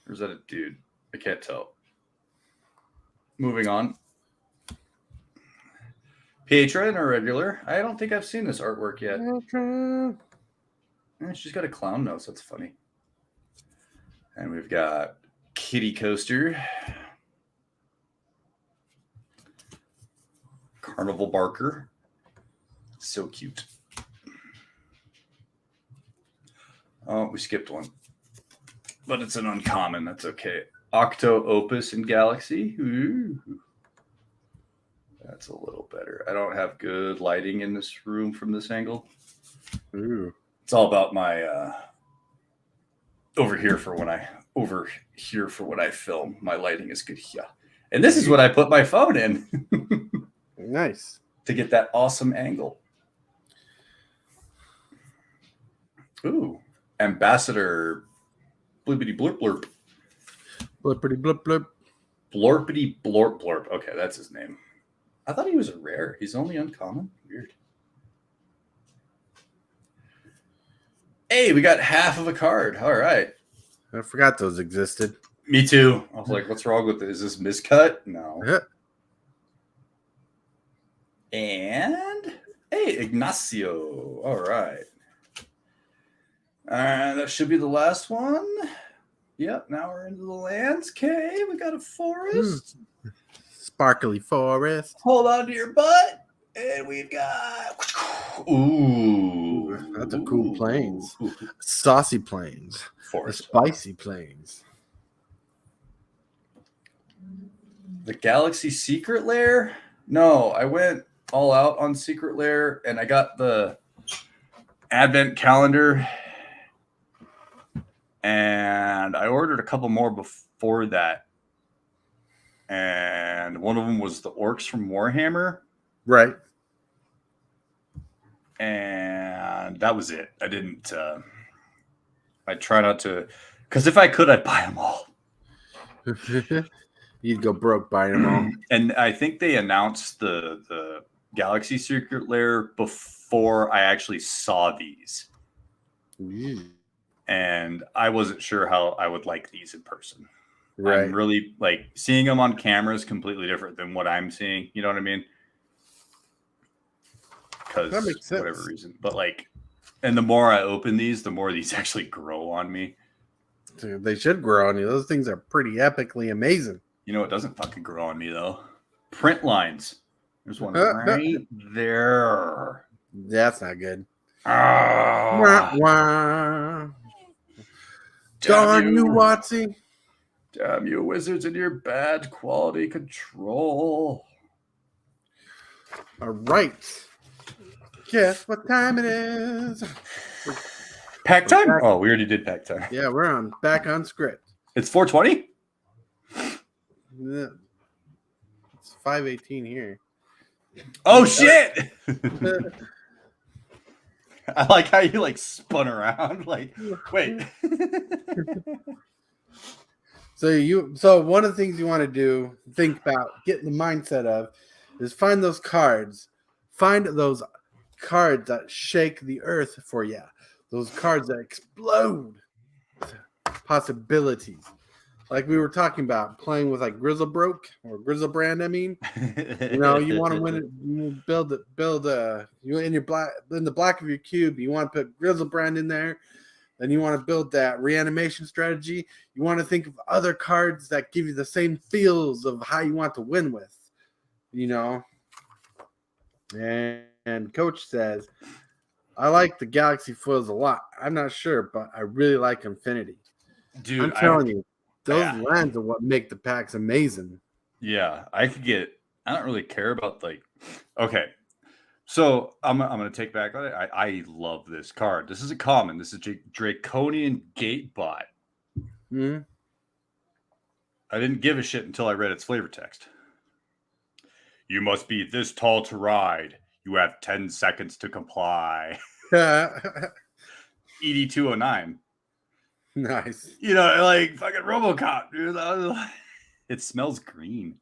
is that a dude? I can't tell. moving on. Patron or regular? I don't think I've seen this artwork yet. She's got a clown nose. That's funny. And we've got Kitty Coaster. Carnival Barker. So cute. Oh, we skipped one. But it's an uncommon. That's okay. Octo Opus and Galaxy. Ooh. That's a little better. I don't have good lighting in this room from this angle. Ooh. It's all about my over here for when I film. My lighting is good here. And this is what I put my phone in. Nice. To get that awesome angle. Ooh. Ambassador Blippity Blurp Blurp. Blippity blip blip. Blorpity Blorp Blorp. Okay, that's his name. I thought he was a rare. He's only uncommon. Weird. Hey, we got half of a card. All right. I forgot those existed. Me too. I was like, what's wrong with this? Is this miscut? No. Yeah. And hey, Ignacio. All right. That should be the last one. Yep. Now we're into the landscape. We got a forest. Sparkly forest. Hold on to your butt. And we've got. Ooh. That's a cool plains. Saucy plains. Forest. The spicy plains. The Galaxy Secret Lair? No, I went all out on Secret Lair and I got the Advent calendar. And I ordered a couple more before that. And one of them was the orcs from Warhammer. Right. And that was it. I didn't, I try not to, because if I could, I'd buy them all. You'd go broke buying them all. And I think they announced the Galaxy Secret Lair before I actually saw these. And I wasn't sure how I would like these in person. Right. I'm really like seeing them on camera is completely different than what I'm seeing. You know what I mean? Because whatever reason. But like, and the more I open these, the more these actually grow on me. Dude, they should grow on you. Those things are pretty epically amazing. You know, it doesn't fucking grow on me though. Print lines. There's one right there. That's not good. Oh. Wah, wah. Darn you, Watsy. Damn you, wizards, and your bad quality control. All right. Guess what time it is? Pack time? Oh, we already did pack time. Yeah, we're back on script. It's 4:20? Yeah. It's 5:18 here. Oh, shit! I like how you like spun around. Like, wait. So one of the things you want to do, think about, get in the mindset of, is find those cards. Find those cards that shake the earth for you. Those cards that explode possibilities. Like we were talking about, playing with like Grizzlebroke or Grizzlebrand. I mean, you know, you want to win it. You build you in the black of your cube. You want to put Grizzlebrand in there. Then you want to build that reanimation strategy. You want to think of other cards that give you the same feels of how you want to win with. You know. And Coach says, I like the Galaxy foils a lot. I'm not sure, but I really like Infinity. Dude, I'm telling you, those lands are what make the packs amazing. Yeah, I don't really care about okay. So I'm going to take back on it. I love this card. This is a common. This is Draconian Gatebot. Mm-hmm. I didn't give a shit until I read its flavor text. You must be this tall to ride. You have 10 seconds to comply. ED 209. Nice. You know, like fucking RoboCop, dude. It smells green.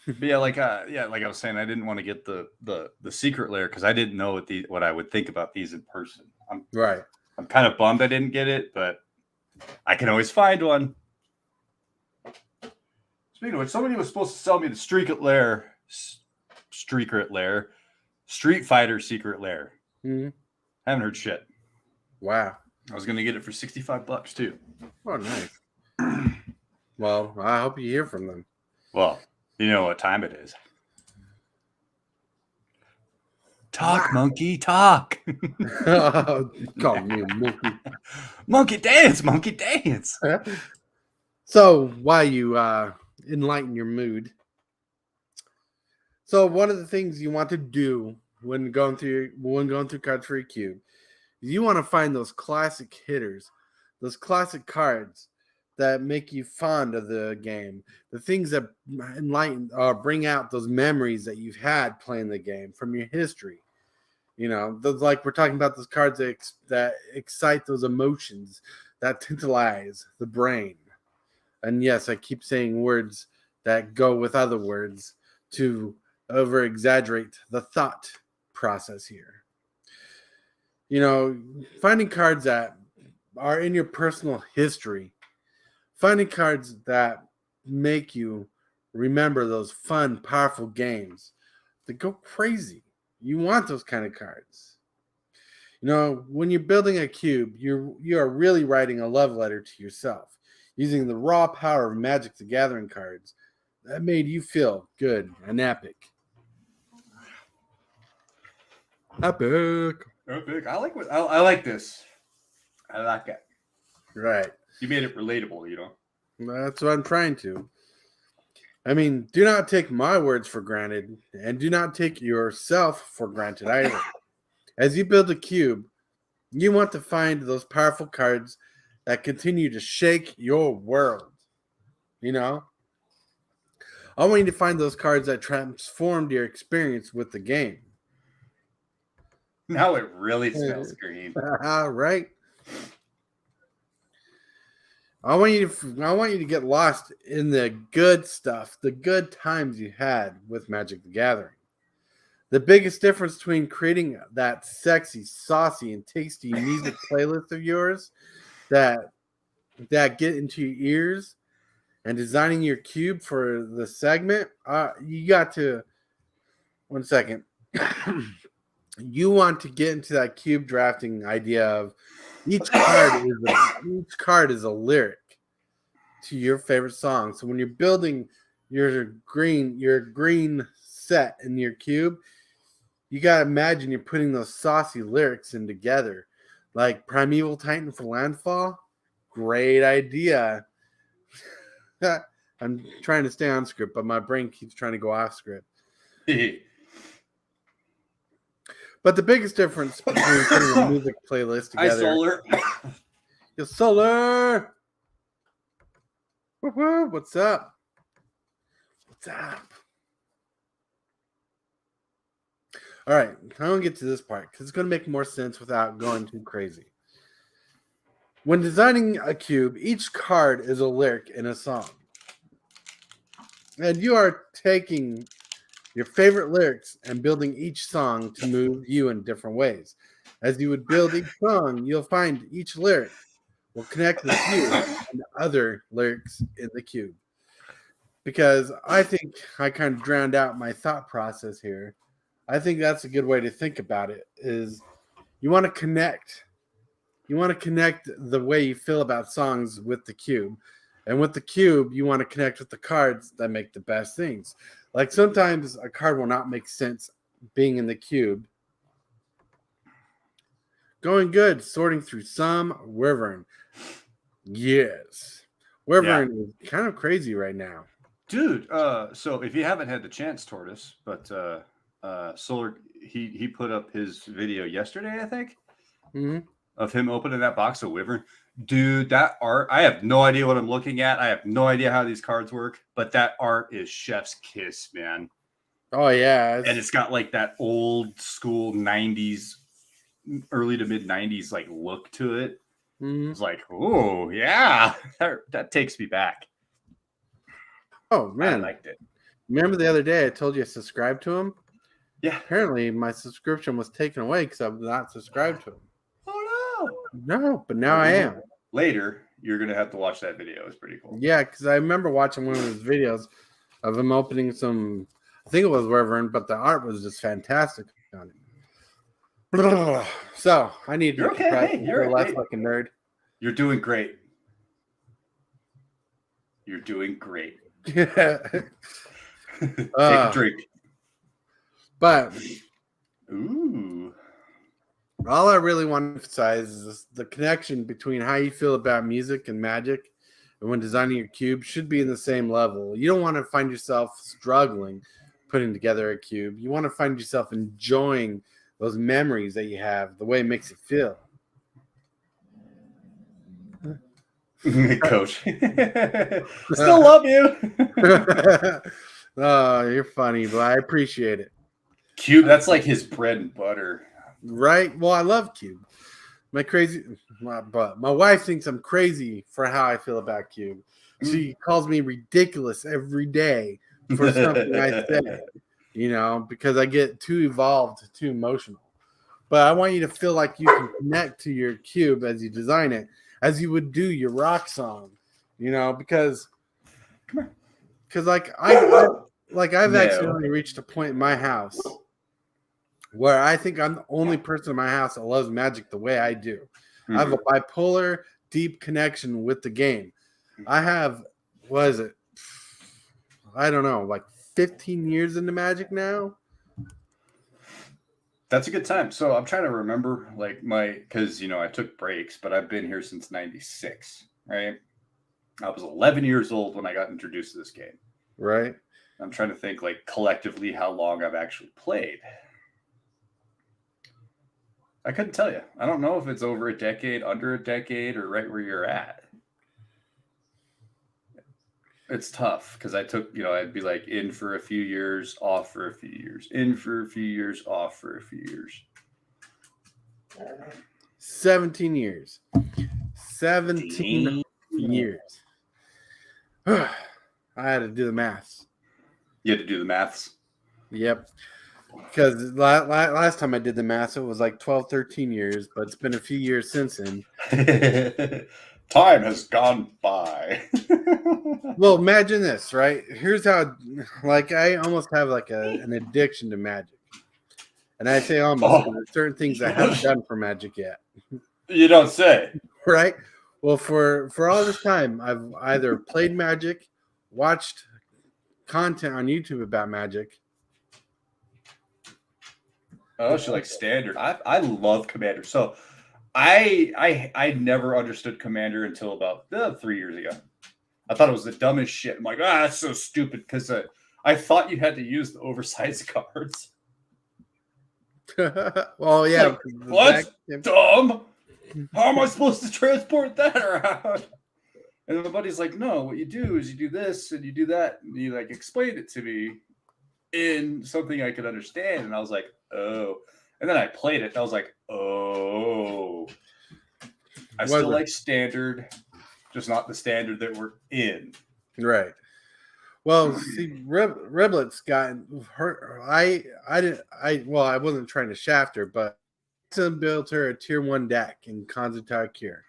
But yeah, like I was saying, I didn't want to get the secret layer because I didn't know what I would think about these in person. Right. I'm kind of bummed I didn't get it, but I can always find one. Speaking of which, somebody was supposed to sell me the Street Fighter Secret Lair. Mm-hmm. Haven't heard shit. Wow. I was gonna get it for $65 too. Oh, nice. Well, I hope you hear from them. Well, you know what time it is. Talk, monkey, talk. Call me a monkey. Monkey dance. So, why you enlighten your mood? So, one of the things you want to do when going through Cards for a Cube, is you want to find those classic hitters, those classic cards that make you fond of the game, the things that enlighten or bring out those memories that you've had playing the game from your history. You know, those, like we're talking about those cards that excite those emotions, that tantalize the brain. And yes, I keep saying words that go with other words to over exaggerate the thought process here. You know, finding cards that are in your personal history, finding cards that make you remember those fun, powerful games that go crazy. You want those kind of cards. You know, when you're building a cube, you are really writing a love letter to yourself, using the raw power of Magic the Gathering cards that made you feel good and epic. Epic. I like this. I like it. Right. You made it relatable, you know. That's what I'm trying to. I mean, do not take my words for granted, and do not take yourself for granted either. As you build a cube, you want to find those powerful cards that continue to shake your world. You know? I want you to find those cards that transformed your experience with the game. Now it really smells green. Right? I want you to get lost in the good stuff, the good times you had with Magic the Gathering. The biggest difference between creating that sexy, saucy, and tasty music playlist of yours that get into your ears and designing your cube for the segment, you got to 1 second. You want to get into that cube drafting idea of each card is a lyric to your favorite song. So when you're building your green set in your cube, you gotta imagine you're putting those saucy lyrics in together, like Primeval Titan for Landfall. Great idea. I'm trying to stay on script, but my brain keeps trying to go off script. But the biggest difference between putting a music playlist together. Hi, Solar. Yo, Solar. Woo-hoo. What's up? What's up? All right, I'm going to get to this part because it's going to make more sense without going too crazy. When designing a cube, each card is a lyric in a song. And you are taking your favorite lyrics and building each song to move you in different ways. As you would build each song, you'll find each lyric will connect with you and other lyrics in the cube. Because I think I kind of drowned out my thought process here. I think that's a good way to think about it, is you want to connect. You want to connect the way you feel about songs with the cube. And with the cube, you want to connect with the cards that make the best things. Like sometimes a card will not make sense being in the cube. Going good, sorting through some Wyvern. Yes. Wyvern is kind of crazy right now. Dude, so if you haven't had the chance, Tortoise, but Solar, he put up his video yesterday, I think, of him opening that box of Wyvern. Dude, that art, I have no idea what I'm looking at. I have no idea how these cards work, but that art is chef's kiss, man. Oh, yeah. And it's got like that old school 90s, early to mid 90s like look to it. It's like, oh, yeah, that takes me back. Oh, man. I liked it. Remember the other day I told you I subscribed to him? Yeah. Apparently my subscription was taken away because I'm not subscribed to him. Oh, No, but now I am. Later, you're gonna have to watch that video. It's pretty cool. Yeah, because I remember watching one of his videos of him opening some. I think it was Wyvern, but the art was just fantastic on it. So I need You're to okay. practice. Hey, you're less hey. like a nerd. You're doing great. You're doing great. Take a drink. But Ooh. all I really want to emphasize is the connection between how you feel about music and magic, and when designing your cube should be in the same level. You don't want to find yourself struggling putting together a cube. You want to find yourself enjoying those memories that you have, the way it makes you feel. Coach. Still love you. Oh, you're funny, but I appreciate it. Cube, that's like his bread and butter. Right? Well, I love Cube. But my wife thinks I'm crazy for how I feel about Cube. She calls me ridiculous every day for something I say, because I get too evolved, too emotional. But I want you to feel like you can connect to your cube as you design it, as you would do your rock song, because I've actually reached a point in my house where I think I'm the only person in my house that loves Magic the way I do. I have a bipolar, deep connection with the game. I have, what is it? I don't know, like 15 years into Magic now. That's a good time. So I'm trying to remember, because I took breaks, but I've been here since '96, right? I was 11 years old when I got introduced to this game. Right. I'm trying to think, collectively, how long I've actually played. I couldn't tell you. I don't know if it's over a decade, under a decade, or right where you're at. It's tough because I took, I'd be in for a few years, off for a few years, in for a few years, off for a few years. 17 years. 17 years. I had to do the maths. You had to do the maths? Yep. Because last time I did the math, it was 12, 13 years, but it's been a few years since then. Time has gone by. Well, imagine this, right? Here's how, I almost have an addiction to Magic. And I say almost, there's certain things I haven't done for Magic yet. You don't say. Right? Well, for all this time, I've either played Magic, watched content on YouTube about Magic. Oh, she likes Standard. I love Commander. So I never understood Commander until about 3 years ago. I thought it was the dumbest shit. I'm like, that's so stupid because I thought you had to use the oversized cards. Well, yeah. What's dumb? How am I supposed to transport that around? And my buddy's like, no, what you do is you do this and you do that. And you explained it to me in something I could understand. And I was like, oh. And then I played it and I was like, oh. I still like Standard, just not the Standard that we're in. Right. Well, see, Riblet's got her. I wasn't trying to shaft her, but I built her a tier 1 deck in Kanzutai Cure.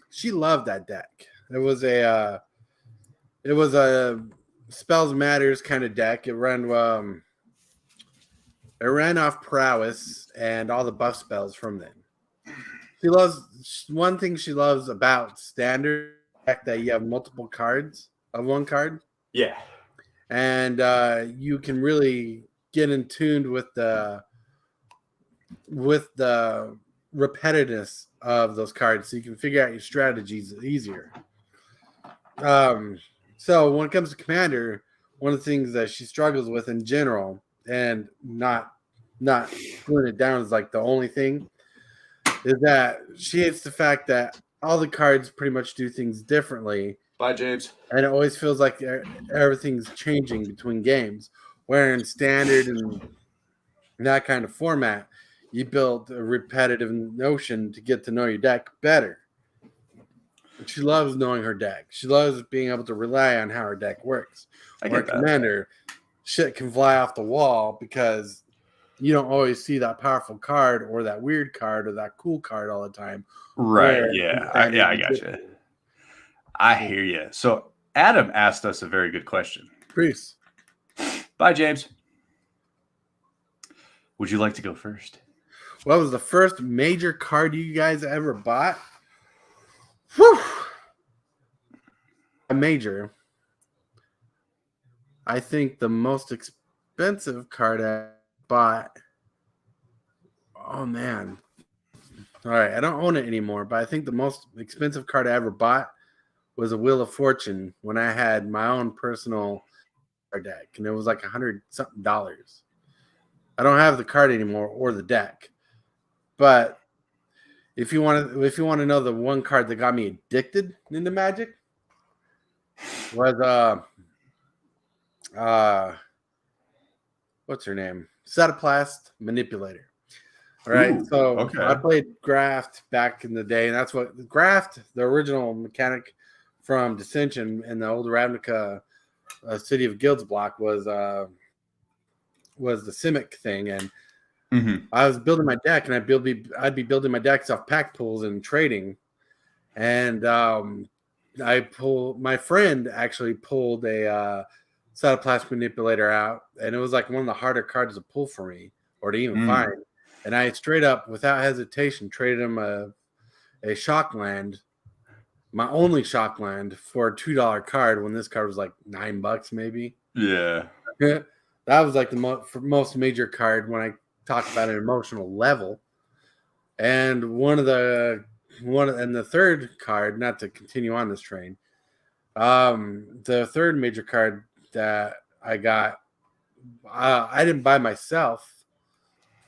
She loved that deck. It was a Spells Matters kind of deck. It ran off prowess and all the buff spells from them. One thing she loves about Standard deck that you have multiple cards of one card. Yeah. And you can really get in tuned with the repetitiveness of those cards, so you can figure out your strategies easier. So when it comes to Commander, one of the things that she struggles with in general, and not putting it down as the only thing, is that she hates the fact that all the cards pretty much do things differently. Bye, James. And it always feels like everything's changing between games. Where in Standard and that kind of format, you build a repetitive notion to get to know your deck better. And she loves knowing her deck. She loves being able to rely on how her deck works. I get that. Commander, shit can fly off the wall because you don't always see that powerful card or that weird card or that cool card all the time. Right. Or Yeah. sometimes I got you. I hear you. So Adam asked us a very good question. Priest. Bye, James. Would you like to go first? What was the first major card you guys ever bought? Whew. A major. I think the most expensive card I bought. Oh man. All right, I don't own it anymore, but I think the most expensive card I ever bought was a Wheel of Fortune when I had my own personal card deck, and it was like $100-something. I don't have the card anymore or the deck, but if you want to know the one card that got me addicted into Magic was what's her name? Cetaplast Manipulator. All right, Ooh, so okay. I played Graft back in the day, and that's what Graft, the original mechanic from Dissension in the old Ravnica City of Guilds block, was the Simic thing, and I was building my deck, and I'd be building my decks off pack pools and trading, and my friend actually pulled a Cetaplast Manipulator out, and it was like one of the harder cards to pull for me or to even find. And I straight up, without hesitation, traded him a shock land, my only shock land, for a $2 card when this card was like $9 maybe. Yeah. That was like the most major card when I talk about an emotional level. And the third card, not to continue on this train, the third major card that I got, I didn't buy myself.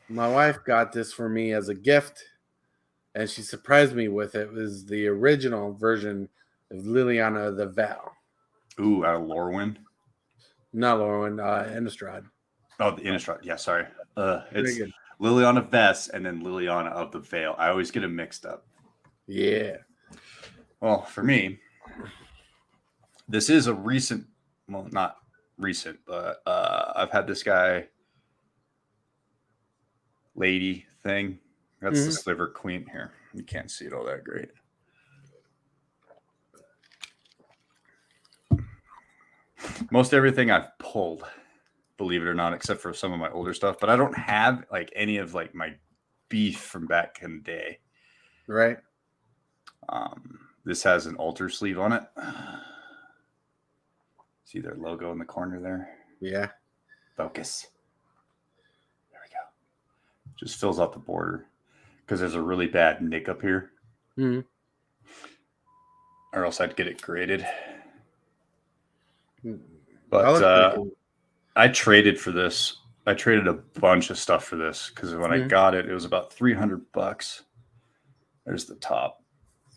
My wife got this for me as a gift, and she surprised me with it. It was the original version of Liliana the Val. Ooh, out of Lorwyn? Not Lorwyn, Innistrad. Oh, the Innistrad. Yeah, sorry. It's good. Liliana Vess and then Liliana of the Veil. I always get them mixed up. Yeah. Well, for me, this is a recent, well, not recent, but I've had this lady thing. That's the Sliver Queen here. You can't see it all that great. Most everything I've pulled, believe it or not, except for some of my older stuff, but I don't have like any of like my beef from back in the day. Right. This has an altar sleeve on it. See their logo in the corner there? Yeah. Focus. There we go. Just fills out the border because there's a really bad nick up here. Mm-hmm. Or else I'd get it graded. But I traded for this. I traded a bunch of stuff for this because when I got it, it was about $300. There's the top.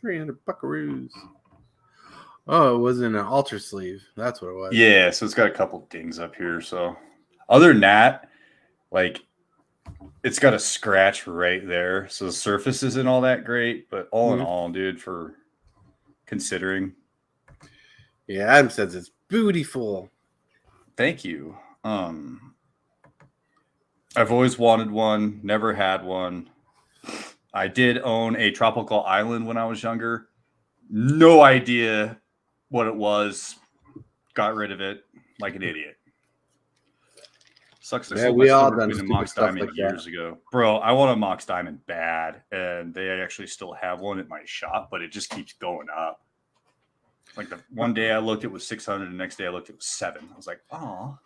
300 buckaroos. Oh, it was in an altar sleeve. That's what it was. Yeah, so it's got a couple dings up here. So other than that, like it's got a scratch right there. So the surface isn't all that great, but all in all, dude, for considering. Yeah, Adam says it's beautiful. Thank you. I've always wanted one, never had one. I did own a tropical island when I was younger. No idea what it was. Got rid of it like an idiot. Sucks. Yeah, we all done a Mox stuff Diamond like years ago. Bro, I want a Mox Diamond bad, and they actually still have one at my shop, but it just keeps going up. Like the one day I looked, it was 600. The next day I looked, it was 7. I was like, oh.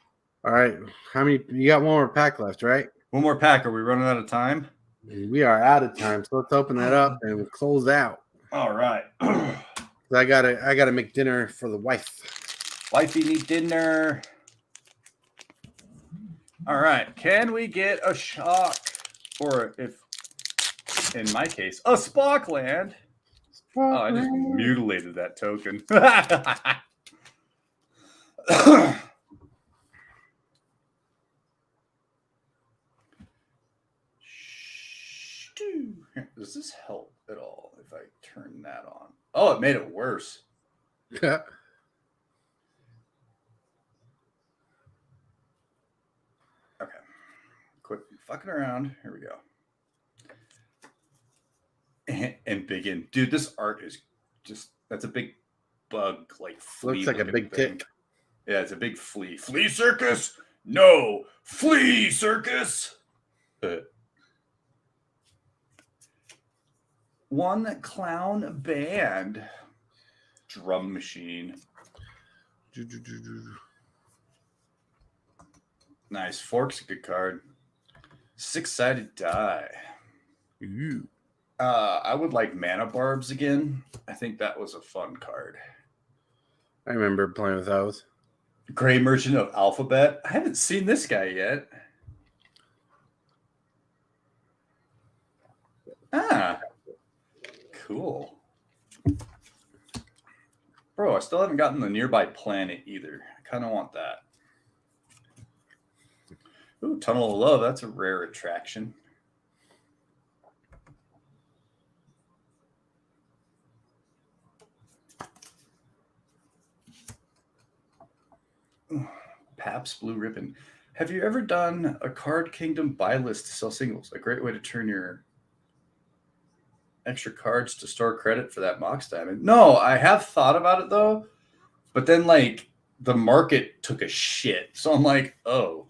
All right. How many? You got one more pack left, right? One more pack. Are we running out of time? We are out of time, so let's open that up and close out. All right. I gotta make dinner for the wife. Wifey need dinner. All right. Can we get a shock, or if, in my case, a Spockland? Oh, I just mutilated that token. Does this help at all if I turn that on? Oh, it made it worse. Yeah. Okay. Quick fucking around. Here we go. And begin. Dude, this art is just, that's a big bug, like flea. Looks like a big thing. tick. Yeah, it's a big flea. Flea circus? No, flea circus. One clown band. Drum machine. Nice. Fork's a good card. Six-sided die. Ooh. I would like Mana Barbs again. I think that was a fun card. I remember playing with those. Gray Merchant of Alphabet. I haven't seen this guy yet. Ah. Cool. Bro, I still haven't gotten the Nearby Planet either. I kind of want that. Ooh, Tunnel of Love. That's a rare attraction. Pabst Blue Ribbon. Have you ever done a Card Kingdom buy list to sell singles? A great way to turn your extra cards to store credit for that Mox Diamond. No, I have thought about it though, but then like the market took a shit. So I'm like, oh,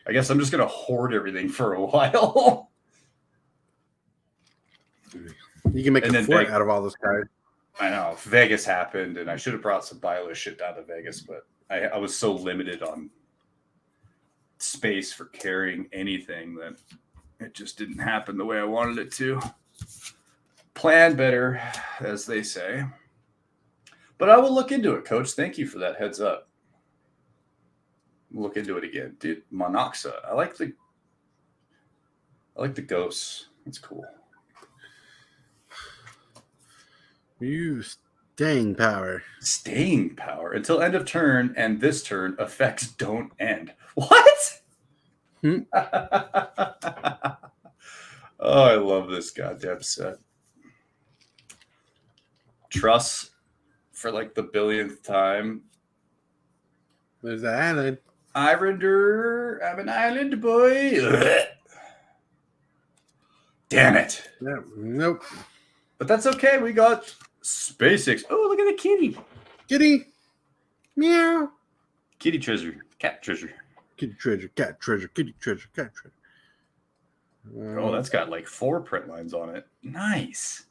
I guess I'm just going to hoard everything for a while. You can make a fort out of all those cards. I know. Vegas happened, and I should have brought some buy list shit down to Vegas, but I was so limited on space for carrying anything that it just didn't happen the way I wanted it to. Plan better, as they say. But I will look into it, Coach. Thank you for that heads up. Look into it again. Dude, Monoxa. I like the ghosts. That's cool. Staying power. Staying power. Until end of turn, and this turn, effects don't end. What? Oh, I love this goddamn set. Truss for like the billionth time. There's the island. Islander. I'm an island boy. Ugh. Damn it. Yeah, nope. But that's okay. We got SpaceX. Oh, look at the kitty. Kitty. Meow. Kitty treasure. Cat treasure. Kitty treasure. Cat treasure. Kitty treasure. Cat treasure. Oh, that's got like 4 print lines on it. Nice.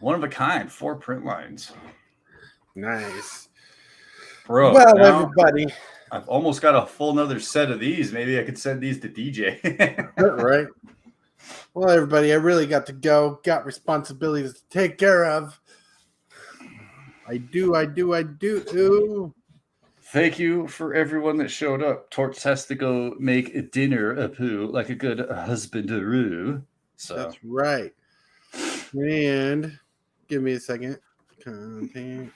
One of a kind. 4 print lines. Nice. Bro. Well, everybody. I've almost got a full nother set of these. Maybe I could send these to DJ. Right. Well, everybody, I really got to go. Got responsibilities to take care of. I do. Thank you for everyone that showed up. Torch has to go make dinner a poo like a good husband-a-roo. So that's right. And give me a second. Content.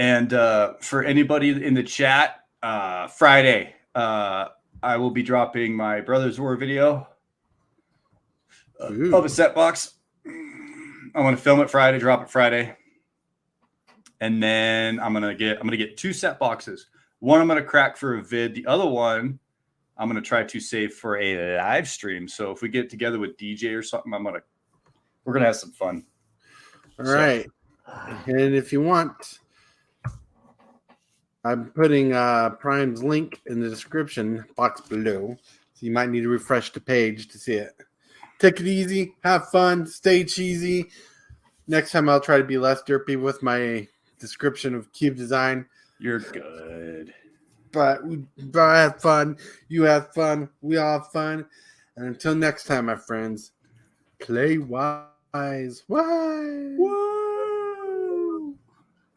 And for anybody in the chat, Friday, I will be dropping my Brothers War video of a set box. I'm gonna film it Friday, drop it Friday, and then I'm gonna get 2 set boxes. One I'm gonna crack for a vid. The other one I'm gonna try to save for a live stream. So if we get together with DJ or something, we're gonna have some fun. All right. And if you want, I'm putting Prime's link in the description box below. So you might need to refresh the page to see it. Take it easy. Have fun. Stay cheesy. Next time I'll try to be less derpy with my description of cube design. You're good. But I have fun. You have fun. We all have fun. And until next time, my friends, play wise. Wise.